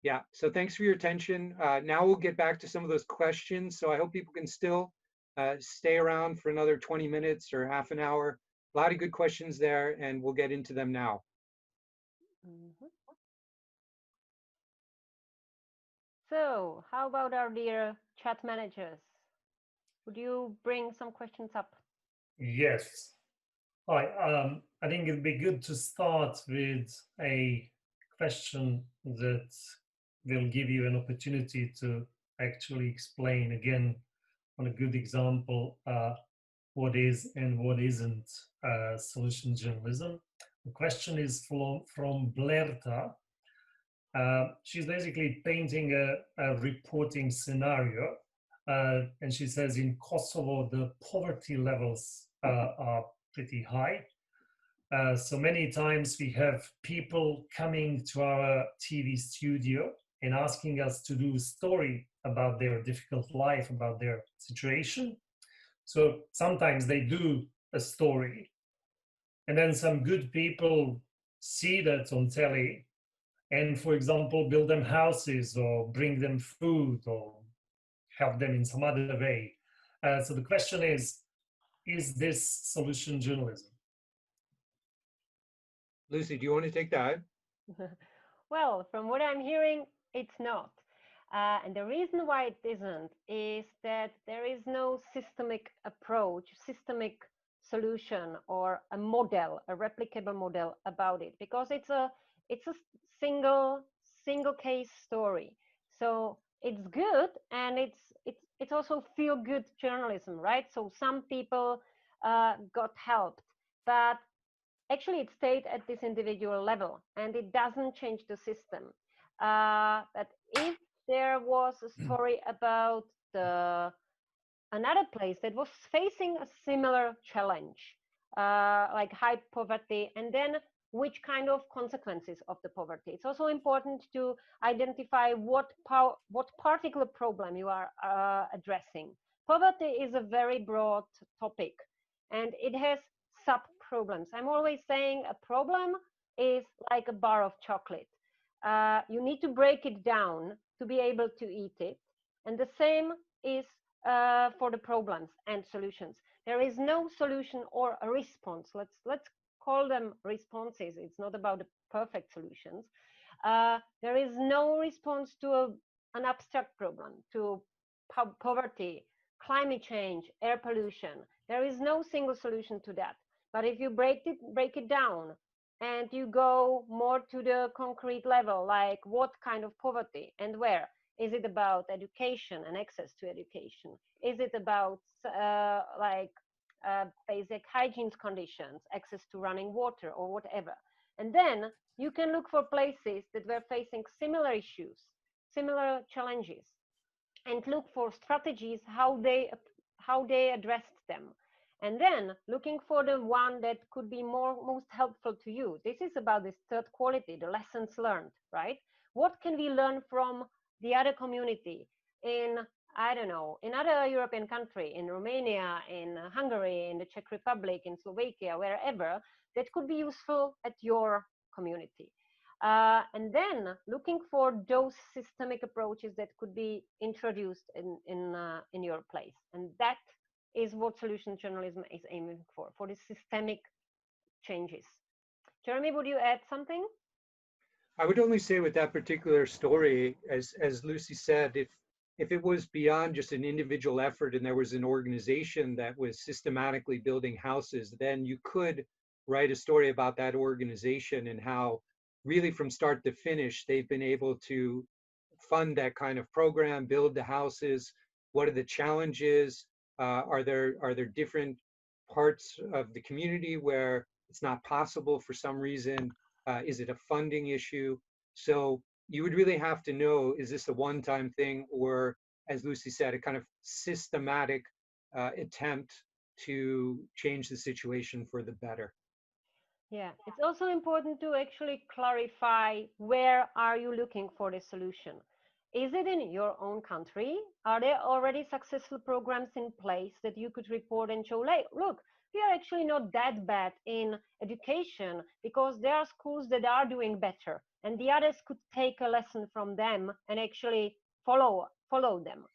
Yeah, so thanks for your attention. Now we'll get back to some of those questions. So I hope people can still stay around for another 20 minutes or half an hour. A lot of good questions there, and we'll get into them now. Mm-hmm. So how about our dear chat managers? Would you bring some questions up? Yes. Hi. I think it'd be good to start with a question that will give you an opportunity to actually explain again on a good example what is and what isn't solution journalism. The question is from Blerta. She's basically painting a reporting scenario, and she says in Kosovo the poverty levels are pretty high. So many times we have people coming to our TV studio and asking us to do a story about their difficult life, about their situation. So sometimes they do a story, and then some good people see that on telly and, for example, build them houses or bring them food or help them in some other way. So the question is this solution journalism? Lucy, do you want to take that? Well, from what I'm hearing, it's not. And the reason why it isn't is that there is no systemic approach, systemic solution, or a model, a replicable model about it, because it's a single case story. So it's good, and it's also feel good journalism, right? So some people got helped, but actually it stayed at this individual level, and it doesn't change the system. But if there was a story about another place that was facing a similar challenge, like high poverty, and then which kind of consequences of the poverty. It's also important to identify what particular problem you are addressing. Poverty is a very broad topic, and it has sub problems. I'm always saying a problem is like a bar of chocolate. You need to break it down to be able to eat it. And the same is for the problems and solutions. There is no solution or a response. Let's call them responses. It's not about the perfect solutions. There is no response to an abstract problem, to poverty, climate change, air pollution. There is no single solution to that. But if you break it down and you go more to the concrete level, like what kind of poverty and where? Is it about education and access to education? Is it about basic hygiene conditions, access to running water or whatever? And then you can look for places that were facing similar issues, similar challenges, and look for strategies, how they addressed them. And then looking for the one that could be most helpful to you. This is about this third quality, the lessons learned, right? What can we learn from the other community in, I don't know, in other European country, in Romania, in Hungary, in the Czech Republic, in Slovakia, wherever, that could be useful at your community. And then looking for those systemic approaches that could be introduced in your place. And that is what solution journalism is aiming for the systemic changes. Jeremy, would you add something? I would only say with that particular story, as Lucy said, if it was beyond just an individual effort and there was an organization that was systematically building houses, then you could write a story about that organization and how really from start to finish, they've been able to fund that kind of program, build the houses. What are the challenges? Are there different parts of the community where it's not possible for some reason? Is it a funding issue? So you would really have to know, is this a one-time thing, or, as Lucy said, a kind of systematic attempt to change the situation for the better? Yeah, it's also important to actually clarify, where are you looking for the solution? Is it in your own country? Are there already successful programs in place that you could report and show, like, look, we are actually not that bad in education because there are schools that are doing better, and the others could take a lesson from them and actually follow them.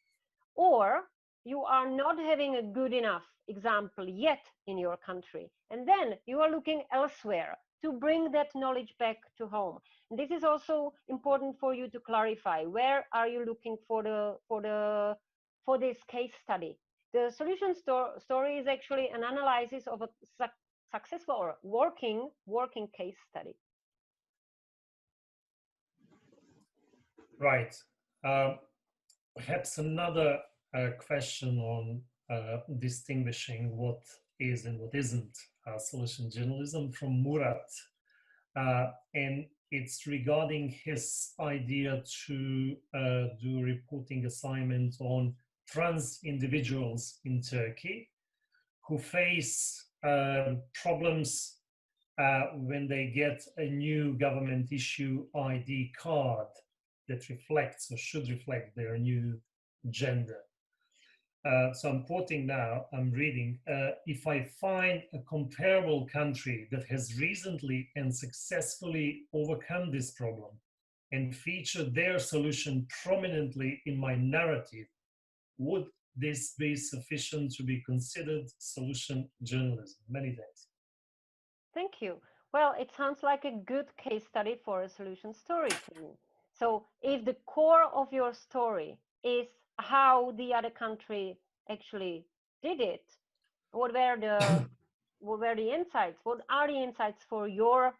Or you are not having a good enough example yet in your country, and then you are looking elsewhere to bring that knowledge back to home. And this is also important for you to clarify, where are you looking for this case study. The solution story is actually an analysis of a successful or working case study. Right. Perhaps another question on distinguishing what is and what isn't solution journalism from Murat. And it's regarding his idea to do reporting assignment on trans individuals in Turkey who face problems when they get a new government issue ID card that reflects or should reflect their new gender. So I'm quoting now, I'm reading, if I find a comparable country that has recently and successfully overcome this problem and featured their solution prominently in my narrative, would this be sufficient to be considered solution journalism? Many thanks. Thank you. Well, it sounds like a good case study for a solution story to me. So if the core of your story is how the other country actually did it, what were the insights? What are the insights for your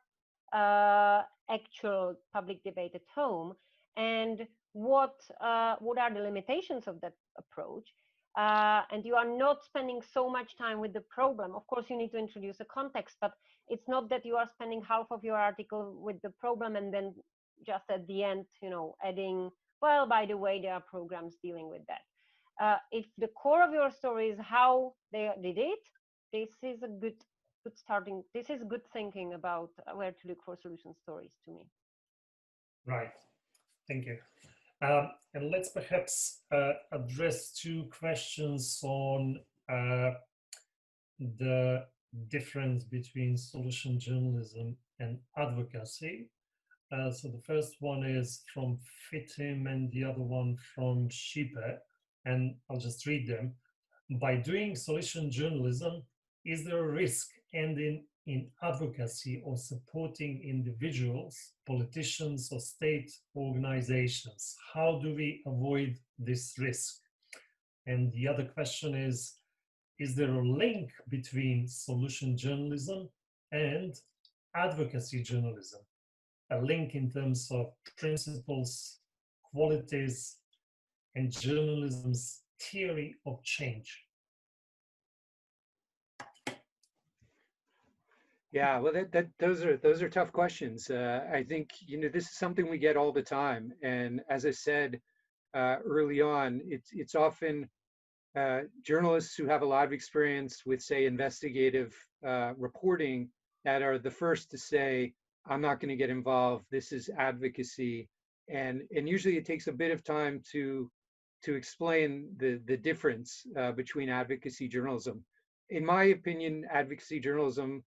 actual public debate at home, and what are the limitations of that approach? And you are not spending so much time with the problem. Of course, you need to introduce a context, but it's not that you are spending half of your article with the problem and then just at the end, adding, well, by the way, there are programs dealing with that. If the core of your story is how they did it, this is a good starting. This is good thinking about where to look for solution stories to me. Right. Thank you. And let's perhaps address two questions on the difference between solution journalism and advocacy. So the first one is from Fitim and the other one from Shipe, and I'll just read them. By doing solution journalism, is there a risk ending in advocacy or supporting individuals, politicians, or state organizations? How do we avoid this risk? And the other question is there a link between solution journalism and advocacy journalism? A link in terms of principles, qualities, and journalism's theory of change? Yeah, well, those are tough questions. I think this is something we get all the time, and as I said early on, it's often journalists who have a lot of experience with, say, investigative reporting that are the first to say, "I'm not going to get involved. This is advocacy," and usually it takes a bit of time to explain the difference between advocacy journalism. In my opinion, advocacy journalism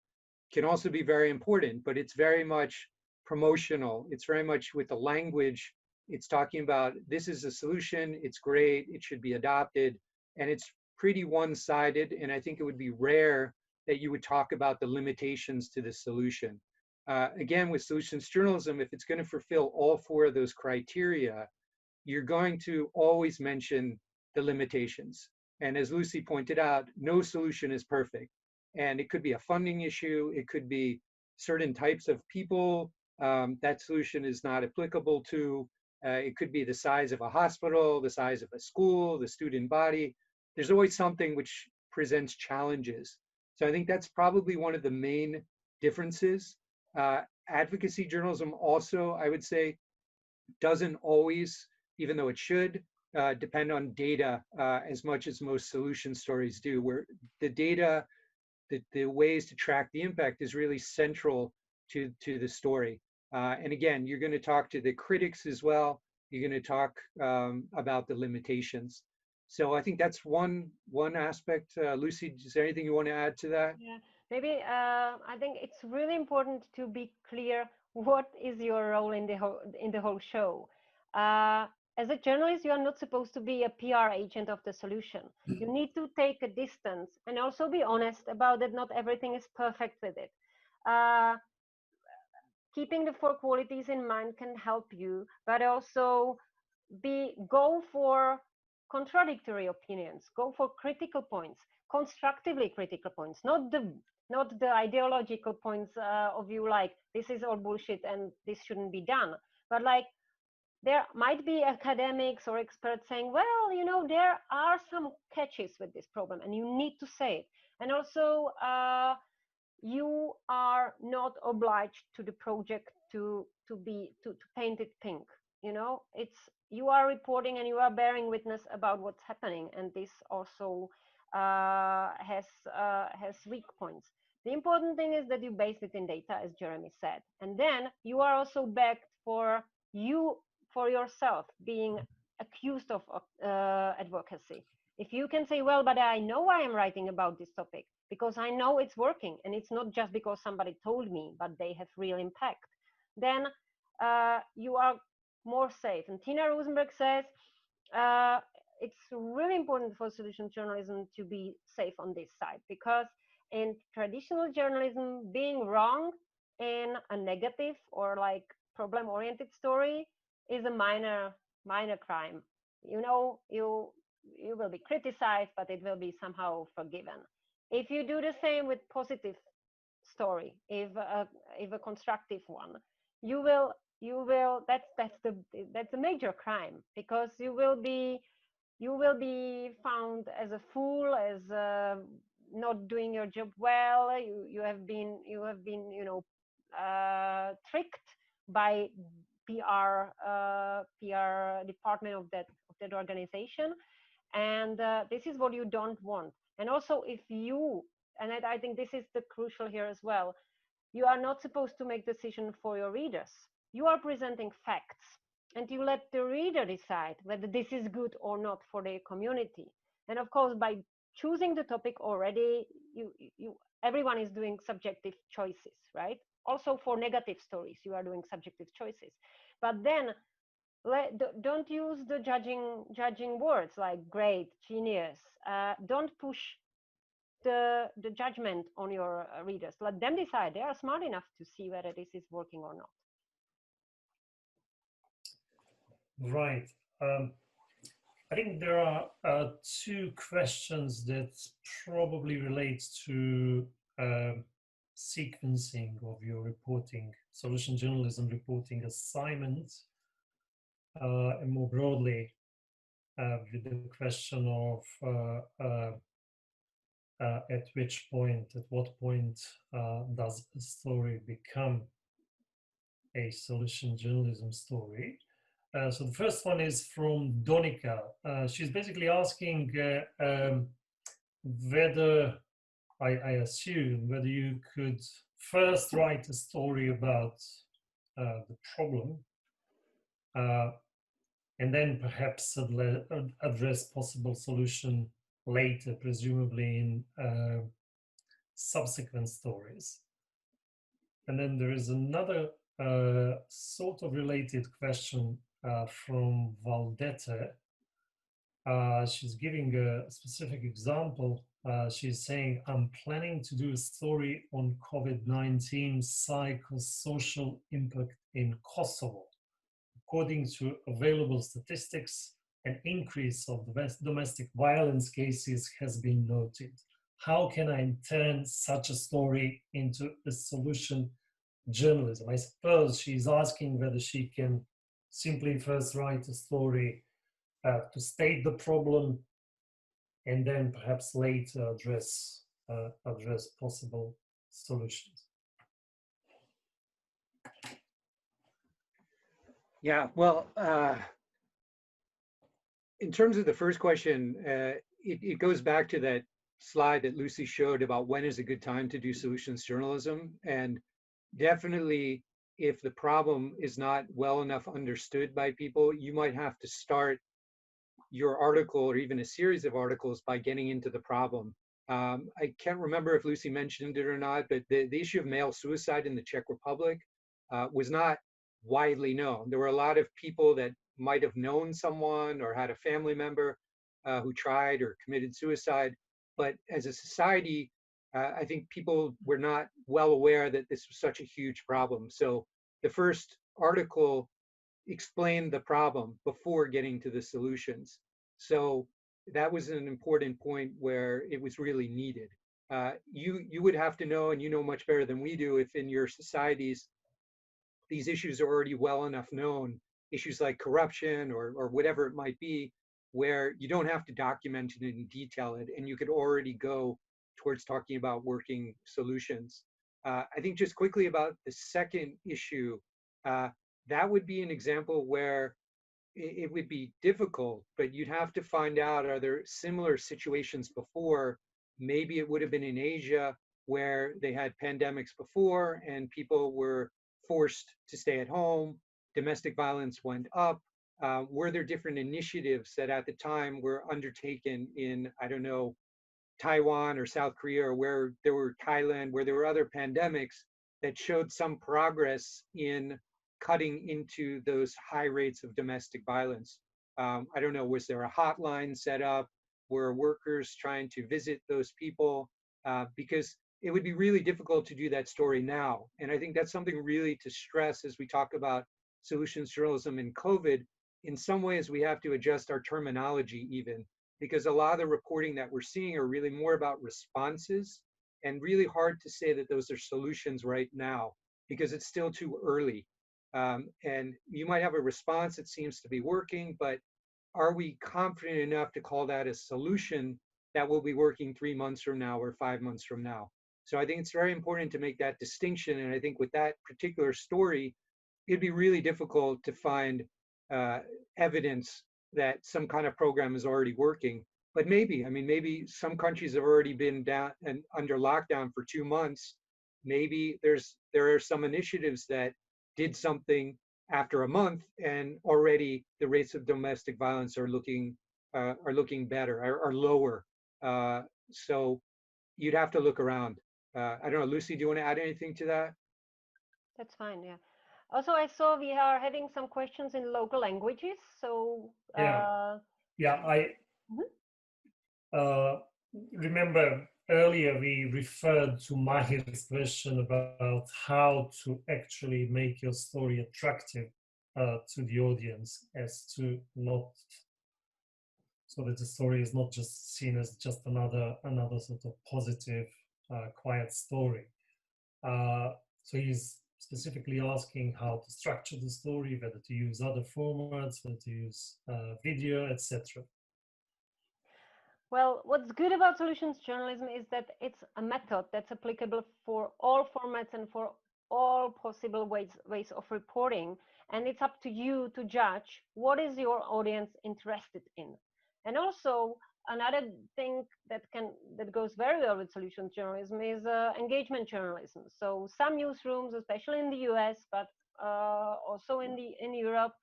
can also be very important, but it's very much promotional. It's very much with the language. It's talking about this is a solution, it's great, it should be adopted, and it's pretty one-sided. And I think it would be rare that you would talk about the limitations to the solution. Again, with solutions journalism, if it's going to fulfill all four of those criteria, you're going to always mention the limitations. And as Lucy pointed out, no solution is perfect. And it could be a funding issue, it could be certain types of people that solution is not applicable to. It could be the size of a hospital, the size of a school, the student body. There's always something which presents challenges. So I think that's probably one of the main differences. Advocacy journalism also, I would say, doesn't always, even though it should, depend on data as much as most solution stories do, where the data, the ways to track the impact is really central to the story. And again, you're going to talk to the critics as well. You're going to talk about the limitations. So I think that's one aspect. Lucy, is there anything you want to add to that? Yeah, maybe I think it's really important to be clear what is your role in the whole show. As a journalist, you are not supposed to be a PR agent of the solution. You need to take a distance and also be honest about that not everything is perfect with it. Keeping the four qualities in mind can help you, but also go for contradictory opinions, go for critical points, constructively critical points, not the ideological points of you like this is all bullshit and this shouldn't be done, but like there might be academics or experts saying, well, you know, there are some catches with this problem and you need to say it. And also, you are not obliged to the project to paint it pink. You know, it's, you are reporting and you are bearing witness about what's happening, and this also has weak points. The important thing is that you base it in data, as Jeremy said, and then you are also backed for yourself being accused of advocacy. If you can say, well, but I know I am writing about this topic because I know it's working, and it's not just because somebody told me, but they have real impact, then you are more safe. And Tina Rosenberg says it's really important for solution journalism to be safe on this side, because in traditional journalism, being wrong in a negative or like problem-oriented story is a minor crime. You know, you will be criticized, but it will be somehow forgiven. If you do the same with positive story, if a constructive one, you will that's a major crime, because you will be found as a fool, as not doing your job well. You have been you know tricked by PR department of that organization, and this is what you don't want. And also, if you, and I think this is the crucial here as well, you are not supposed to make decision for your readers. You are presenting facts, and you let the reader decide whether this is good or not for their community. And of course, by choosing the topic already, everyone is doing subjective choices, right? Also for negative stories, you are doing subjective choices. But then don't use the judging words like great, genius. Don't push the judgment on your readers. Let them decide. They are smart enough to see whether this is working or not. Right. I think there are two questions that probably relate to sequencing of your reporting, solution journalism reporting assignment, and more broadly, with the question of at what point does a story become a solution journalism story? So the first one is from Donica. She's basically asking whether, I assume, whether you could first write a story about the problem and then perhaps address possible solution later, presumably in subsequent stories. And then there is another sort of related question from Valdetta. She's giving a specific example. She's saying, I'm planning to do a story on COVID-19 psychosocial impact in Kosovo. According to available statistics, an increase of domestic violence cases has been noted. How can I turn such a story into a solution journalism? I suppose she's asking whether she can simply first write a story to state the problem and then perhaps later address possible solutions. Yeah, well, in terms of the first question, it goes back to that slide that Lucy showed about when is a good time to do solutions journalism. And definitely, if the problem is not well enough understood by people, you might have to start your article or even a series of articles by getting into the problem. I can't remember if Lucy mentioned it or not, but the issue of male suicide in the Czech Republic was not widely known. There were a lot of people that might have known someone or had a family member who tried or committed suicide. But as a society, I think people were not well aware that this was such a huge problem. So the first article explained the problem before getting to the solutions. So that was an important point where it was really needed. You would have to know, and you know much better than we do, if in your societies these issues are already well enough known issues like corruption or whatever it might be, where you don't have to document it in detail and you could already go towards talking about working solutions. I think just quickly about the second issue, that would be an example where it would be difficult, but you'd have to find out, are there similar situations before? Maybe it would have been in Asia where they had pandemics before and people were forced to stay at home, domestic violence went up. Were there different initiatives that at the time were undertaken in, I don't know, Taiwan or South Korea, or where there were Thailand, where there were other pandemics that showed some progress in cutting into those high rates of domestic violence? I don't know, was there a hotline set up? Were workers trying to visit those people? Because it would be really difficult to do that story now. And I think that's something really to stress as we talk about solutions journalism in COVID. In some ways, we have to adjust our terminology even, because a lot of the reporting that we're seeing are really more about responses, and really hard to say that those are solutions right now because it's still too early. And you might have a response that seems to be working, but are we confident enough to call that a solution that will be working 3 months from now or 5 months from now? So I think it's very important to make that distinction. And I think with that particular story, it'd be really difficult to find evidence that some kind of program is already working. But maybe, I mean, maybe some countries have already been down and under lockdown for 2 months. Maybe there are some initiatives that did something after a month, and already the rates of domestic violence are looking better, are lower. So you'd have to look around. I don't know, Lucy, do you want to add anything to that? That's fine, yeah. Also, I saw we are having some questions in local languages. So, Yeah. Yeah, I Mhm. remember earlier we referred to Mahir's question about how to actually make your story attractive to the audience, as to not, so that the story is not just seen as just another sort of positive, quiet story. So he's specifically asking how to structure the story, whether to use other formats, whether to use video, etc. Well, what's good about solutions journalism is that it's a method that's applicable for all formats and for all possible ways of reporting. And it's up to you to judge what is your audience interested in. And also, another thing that goes very well with solutions journalism is engagement journalism. So some newsrooms, especially in the US, but also in Europe,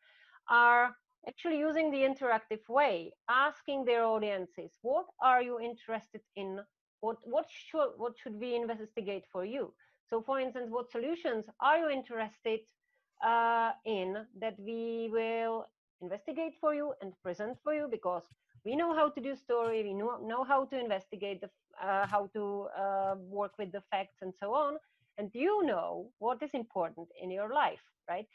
are actually using the interactive way, asking their audiences, what are you interested in? What should we investigate for you? So for instance, what solutions are you interested in that we will investigate for you and present for you? Because we know how to do story, we know how to investigate, how to work with the facts and so on. And you know what is important in your life, right?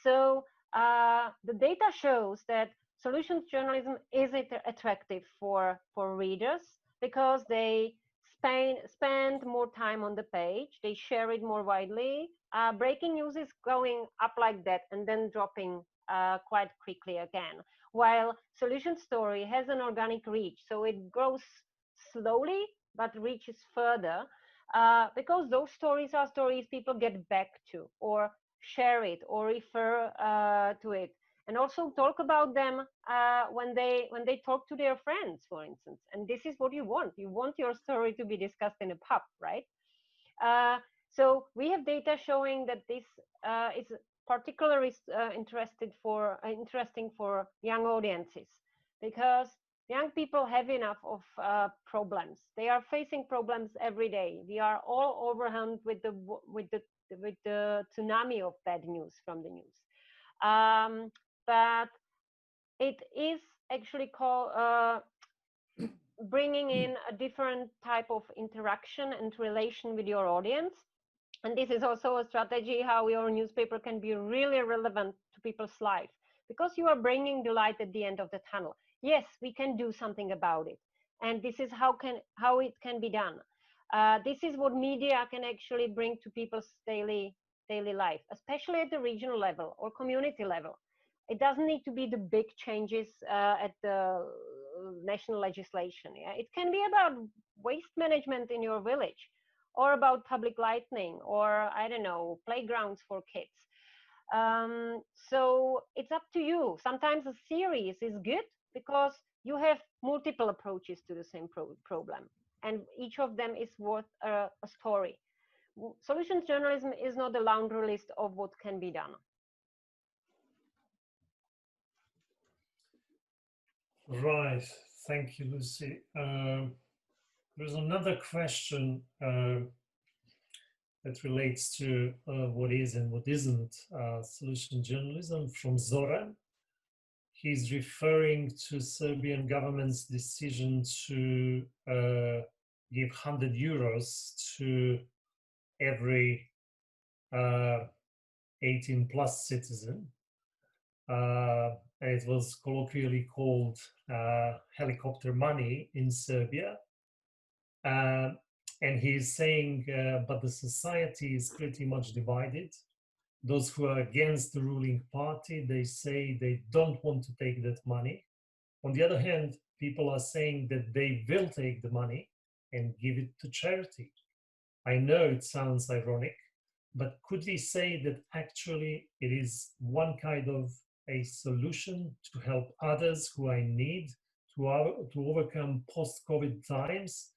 So the data shows that solutions journalism is attractive for readers because they spend more time on the page, they share it more widely. Breaking news is going up like that and then dropping quite quickly again, while solution story has an organic reach, so it grows slowly but reaches further because those stories are stories people get back to or share it or refer to it, and also talk about them when they talk to their friends, for instance. And this is what you want. You want your story to be discussed in a pub, right? So we have data showing that this is particularly interesting for young audiences, because young people have enough of problems. They are facing problems every day. We are all overwhelmed with the tsunami of bad news from the news. But it is actually called bringing in a different type of interaction and relation with your audience. And this is also a strategy how your newspaper can be really relevant to people's life, because you are bringing the light at the end of the tunnel. Yes, we can do something about it. And this is how it can be done. This is what media can actually bring to people's daily life, especially at the regional level or community level. It doesn't need to be the big changes at the national legislation. Yeah? It can be about waste management in your village, or about public lighting, or I don't know, playgrounds for kids. So it's up to you. Sometimes a series is good because you have multiple approaches to the same problem, and each of them is worth a story. Solutions journalism is not a laundry list of what can be done. Right. Thank you, Lucy. There's another question that relates to what is and what isn't solution journalism from Zoran. He's referring to Serbian government's decision to give 100 euros to every 18 plus citizen. It was colloquially called helicopter money in Serbia. And he's saying, but the society is pretty much divided. Those who are against the ruling party, they say they don't want to take that money. On the other hand, people are saying that they will take the money and give it to charity. I know it sounds ironic, but could we say that actually it is one kind of a solution to help others who are in need to overcome post-COVID times,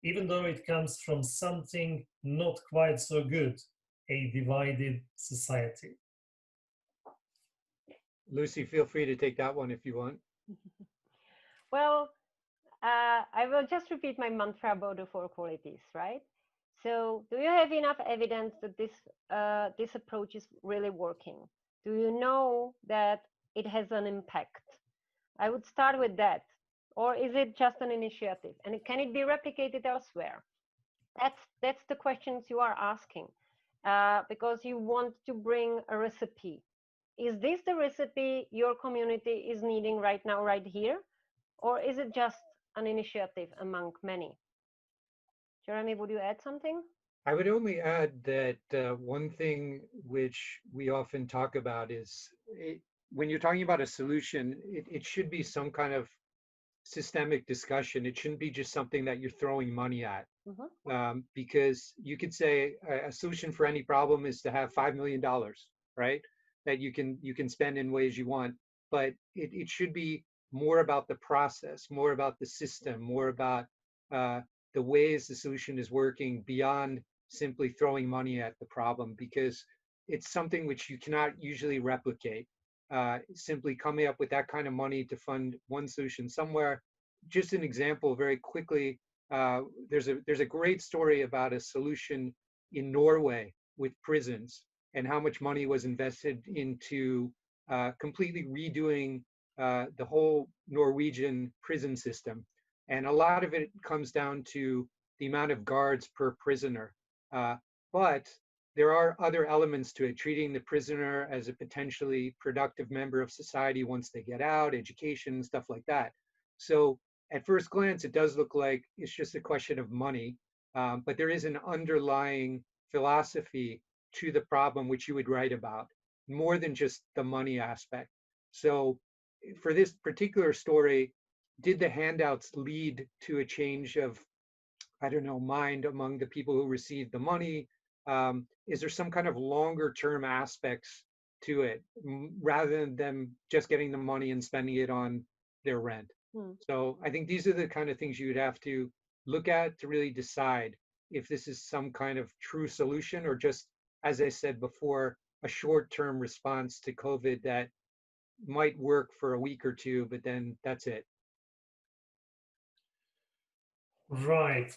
even though it comes from something not quite so good, a divided society? Lucy, feel free to take that one if you want. Well, I will just repeat my mantra about the four qualities, right? So, do you have enough evidence that this approach is really working? Do you know that it has an impact? I would start with that. Or is it just an initiative? And can it be replicated elsewhere? That's the questions you are asking, because you want to bring a recipe. Is this the recipe your community is needing right now, right here? Or is it just an initiative among many? Jeremy, would you add something? I would only add that one thing which we often talk about is when you're talking about a solution, it should be some kind of systemic discussion. It shouldn't be just something that you're throwing money at. Because you could say a solution for any problem is to have $5 million, right? That you can spend in ways you want, but it should be more about the process, more about the system, more about the ways the solution is working beyond simply throwing money at the problem, because it's something which you cannot usually replicate. Simply coming up with that kind of money to fund one solution somewhere. Just an example very quickly, there's a great story about a solution in Norway with prisons and how much money was invested into completely redoing the whole Norwegian prison system. And a lot of it comes down to the amount of guards per prisoner. But there are other elements to it, treating the prisoner as a potentially productive member of society once they get out, education, stuff like that. So at first glance, it does look like it's just a question of money, but there is an underlying philosophy to the problem which you would write about, more than just the money aspect. So for this particular story, did the handouts lead to a change of, I don't know, mind among the people who received the money? Is there some kind of longer term aspects to it rather than them just getting the money and spending it on their rent? So I think these are the kind of things you would have to look at to really decide if this is some kind of true solution or just, as I said before, a short-term response to COVID that might work for a week or two, but then that's it. Right.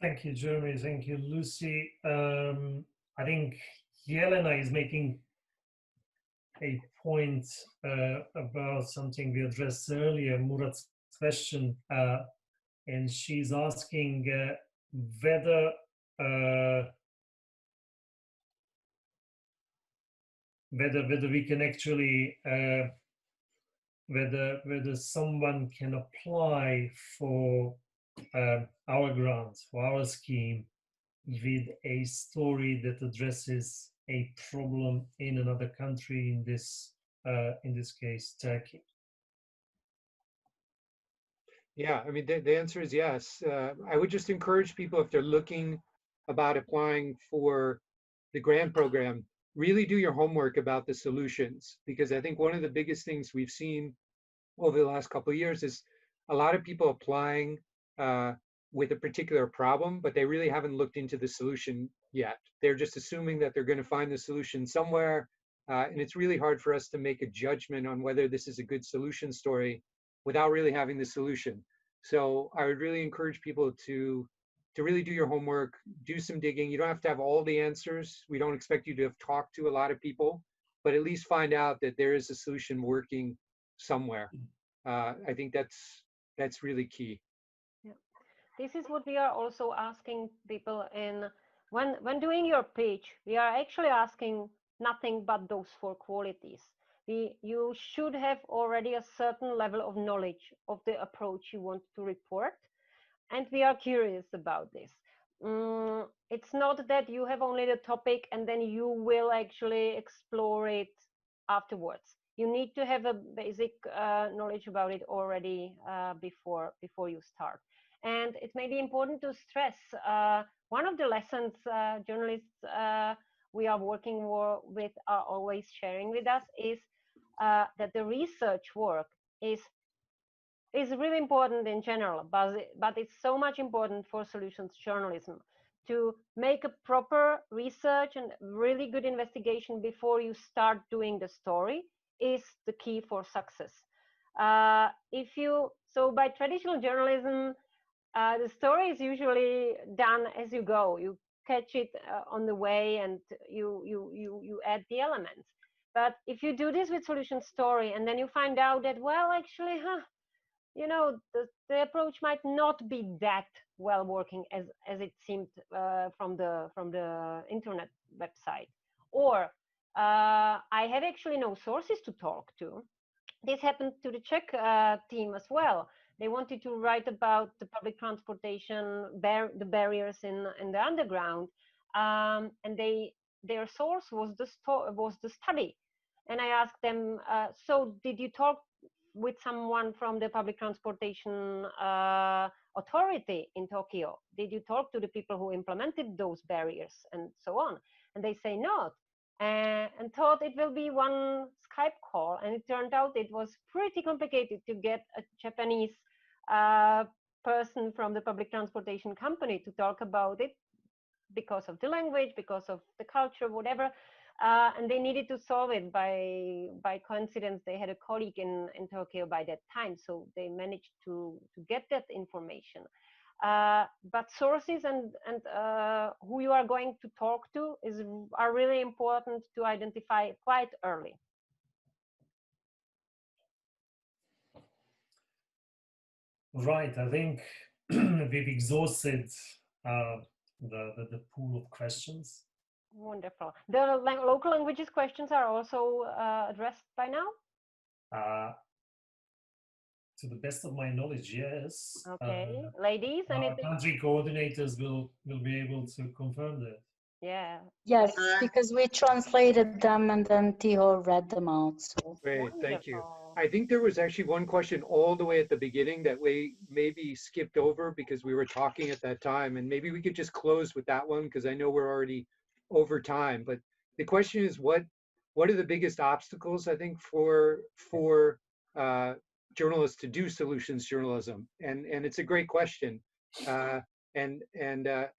Thank you, Jeremy. Thank you, Lucy. I think Yelena is making a point about something we addressed earlier, Murat's question, and she's asking whether we can actually whether someone can apply for our grant, for our scheme, with a story that addresses a problem in another country, in this case, Turkey? Yeah, I mean, the answer is yes. I would just encourage people, if they're looking about applying for the grant program, really do your homework about the solutions, because I think one of the biggest things we've seen over the last couple of years is a lot of people applying with a particular problem, but they really haven't looked into the solution yet. They're just assuming that they're going to find the solution somewhere. And it's really hard for us to make a judgment on whether this is a good solution story without really having the solution. So I would really encourage people to really do your homework, do some digging. You don't have to have all the answers. We don't expect you to have talked to a lot of people, but at least find out that there is a solution working somewhere. I think that's really key. Yeah. This is what we are also asking people in when doing your pitch. We are actually asking nothing but those four qualities. You should have already a certain level of knowledge of the approach you want to report, and we are curious about this. It's not that you have only the topic and then you will actually explore it afterwards. You need to have a basic knowledge about it already before you start. And it may be important to stress one of the lessons journalists we are working with are always sharing with us is that the research work is really important in general, but it's so much important for solutions journalism to make a proper research and really good investigation before you start doing the story is the key for success. So by traditional journalism, the story is usually done as you go. You catch it on the way and you add the elements. But if you do this with solution story and then you find out that, well, actually, the approach might not be that well working as it seemed from the internet website, or I have actually no sources to talk to. This happened to the Czech team as well. They wanted to write about the public transportation, the barriers in the underground, and their source was the study. And I asked them, so did you talk with someone from the public transportation authority in Tokyo? Did you talk to the people who implemented those barriers and so on? And they say not, and thought it will be one Skype call. And it turned out it was pretty complicated to get a Japanese person from the public transportation company to talk about it because of the language, because of the culture, whatever. And they needed to solve it by coincidence. They had a colleague in Tokyo by that time, so they managed to get that information. But sources and who you are going to talk to are really important to identify quite early. Right, I think we've exhausted the pool of questions. Wonderful. The local languages questions are also addressed by now? To the best of my knowledge, yes. Okay, ladies, our country coordinators will be able to confirm that. Yeah. Yes, because we translated them and then Tiho read them out. So. Great, thank you. Wonderful. I think there was actually one question all the way at the beginning that we maybe skipped over because we were talking at that time, and maybe we could just close with that one because I know we're already over time. But the question is, what are the biggest obstacles, I think, for journalists to do solutions journalism? And it's a great question. I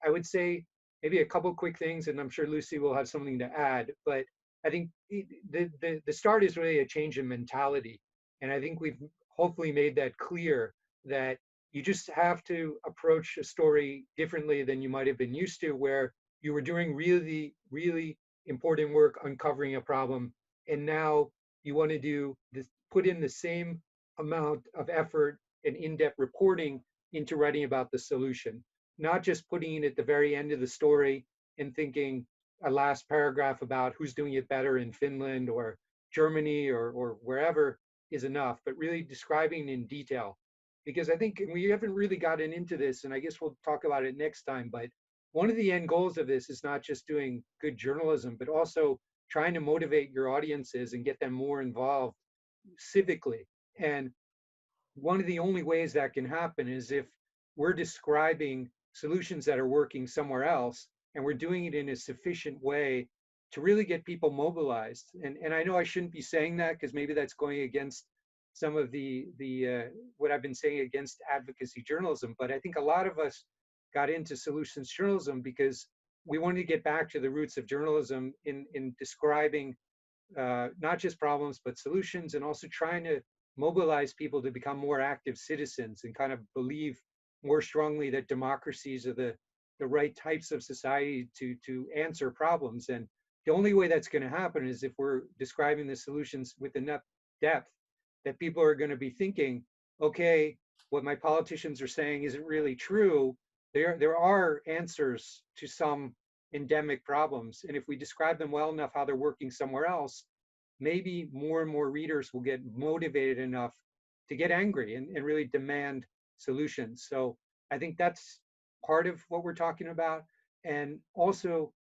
would say maybe a couple quick things, and I'm sure Lucy will have something to add, but I think the start is really a change in mentality. And I think we've hopefully made that clear, that you just have to approach a story differently than you might have been used to, where you were doing really, really important work uncovering a problem. And now you want to do this, put in the same amount of effort and in-depth reporting into writing about the solution, not just putting it at the very end of the story and thinking a last paragraph about who's doing it better in Finland or Germany or wherever is enough, but really describing in detail. Because I think we haven't really gotten into this, and I guess we'll talk about it next time, but one of the end goals of this is not just doing good journalism, but also trying to motivate your audiences and get them more involved civically. And one of the only ways that can happen is if we're describing solutions that are working somewhere else and we're doing it in a sufficient way to really get people mobilized. And I know I shouldn't be saying that because maybe that's going against some of the what I've been saying against advocacy journalism, but I think a lot of us got into solutions journalism because we wanted to get back to the roots of journalism in describing not just problems, but solutions, and also trying to mobilize people to become more active citizens and kind of believe more strongly that democracies are the right types of society to answer problems. And the only way that's going to happen is if we're describing the solutions with enough depth that people are going to be thinking, okay, what my politicians are saying isn't really true. There are answers to some endemic problems. And if we describe them well enough how they're working somewhere else, maybe more and more readers will get motivated enough to get angry and really demand solutions. So I think that's part of what we're talking about. And also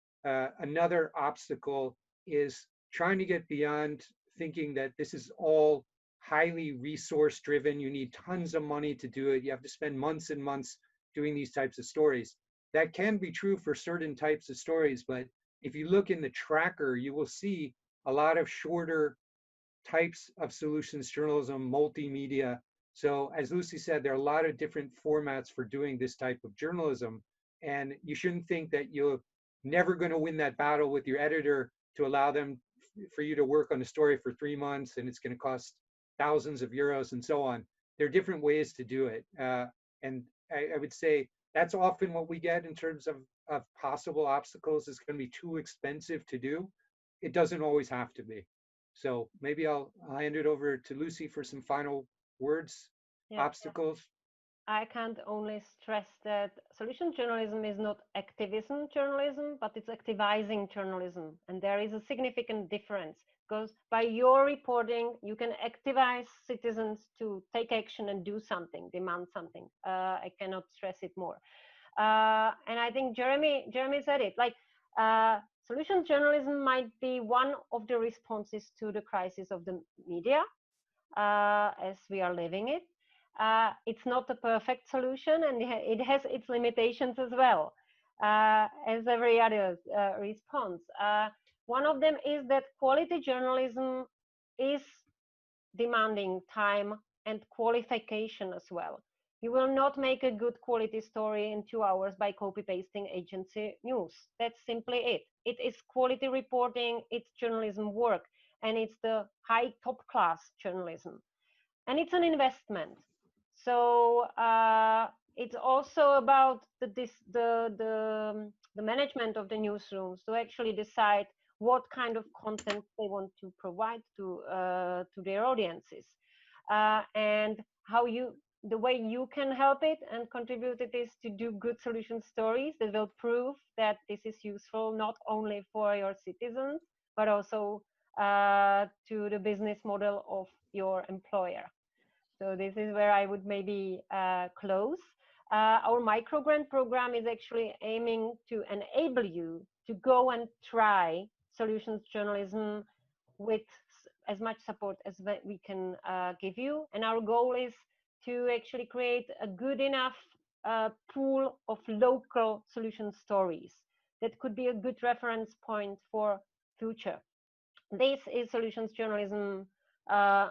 another obstacle is trying to get beyond thinking that this is all highly resource driven. You need tons of money to do it. You have to spend months and months doing these types of stories. That can be true for certain types of stories, but if you look in the tracker, you will see a lot of shorter types of solutions journalism, multimedia. So as Lucy said, there are a lot of different formats for doing this type of journalism. And you shouldn't think that you're never going to win that battle with your editor to allow them for you to work on a story for 3 months and it's going to cost thousands of euros and so on. There are different ways to do it. And I would say that's often what we get in terms of possible obstacles. It's going to be too expensive to do. It doesn't always have to be. So maybe I'll hand it over to Lucy for some final words, Yeah. obstacles. I can't only stress that solution journalism is not activism journalism, but it's activizing journalism. And there is a significant difference because by your reporting, you can activize citizens to take action and do something, demand something. I cannot stress it more. And I think Jeremy said it, like solution journalism might be one of the responses to the crisis of the media as we are living it. It's not a perfect solution and it has its limitations as well, as every other response. One of them is that quality journalism is demanding time and qualification as well. You will not make a good quality story in 2 hours by copy-pasting agency news. That's simply it. It is quality reporting, it's journalism work, and it's the high top-class journalism. And it's an investment. So it's also about the management of the newsrooms to actually decide what kind of content they want to provide to their audiences, and how the way you can help it and contribute it is to do good solution stories that will prove that this is useful not only for your citizens but also to the business model of your employer. So this is where I would maybe close. Our microgrant program is actually aiming to enable you to go and try solutions journalism with as much support as we can give you. And our goal is to actually create a good enough pool of local solution stories that could be a good reference point for future. This is solutions journalism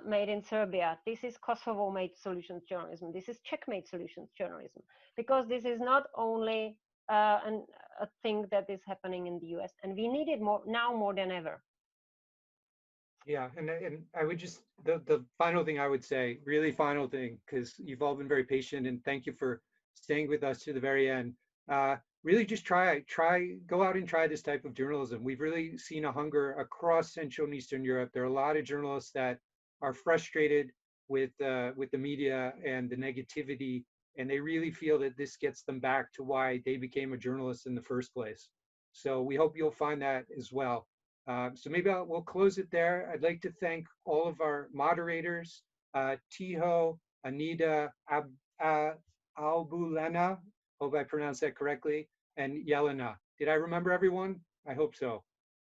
made in Serbia. This is Kosovo-made solutions journalism. This is Czech-made solutions journalism. Because this is not only a thing that is happening in the US, and we need it more than ever. Yeah, and I would just, the final thing I would say, really final thing, because you've all been very patient and thank you for staying with us to the very end. Really just go out and try this type of journalism. We've really seen a hunger across Central and Eastern Europe. There are a lot of journalists that are frustrated with the media and the negativity, and they really feel that this gets them back to why they became a journalist in the first place. So we hope you'll find that as well. So maybe we'll close it there. I'd like to thank all of our moderators, Tiho, Anita, Albulena, hope I pronounced that correctly, and Yelena. Did I remember everyone? I hope so.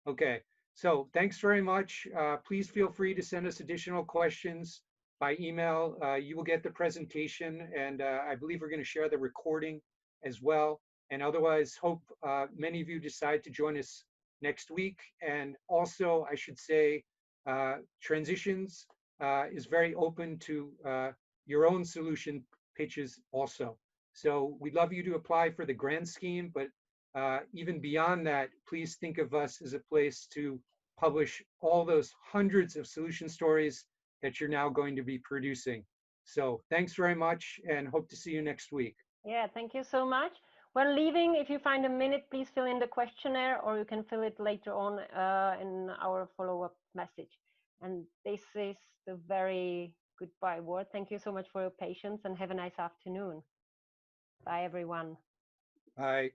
Okay, so thanks very much. Please feel free to send us additional questions by email. You will get the presentation, and I believe we're going to share the recording as well. And otherwise, hope many of you decide to join us next week. And also, I should say, Transitions is very open to your own solution pitches also. So we'd love you to apply for the grant scheme, but even beyond that, please think of us as a place to publish all those hundreds of solution stories that you're now going to be producing. So thanks very much and hope to see you next week. Yeah, thank you so much. When leaving, if you find a minute, please fill in the questionnaire, or you can fill it later on in our follow-up message. And this is the very goodbye word. Thank you so much for your patience and have a nice afternoon. Bye, everyone. Bye.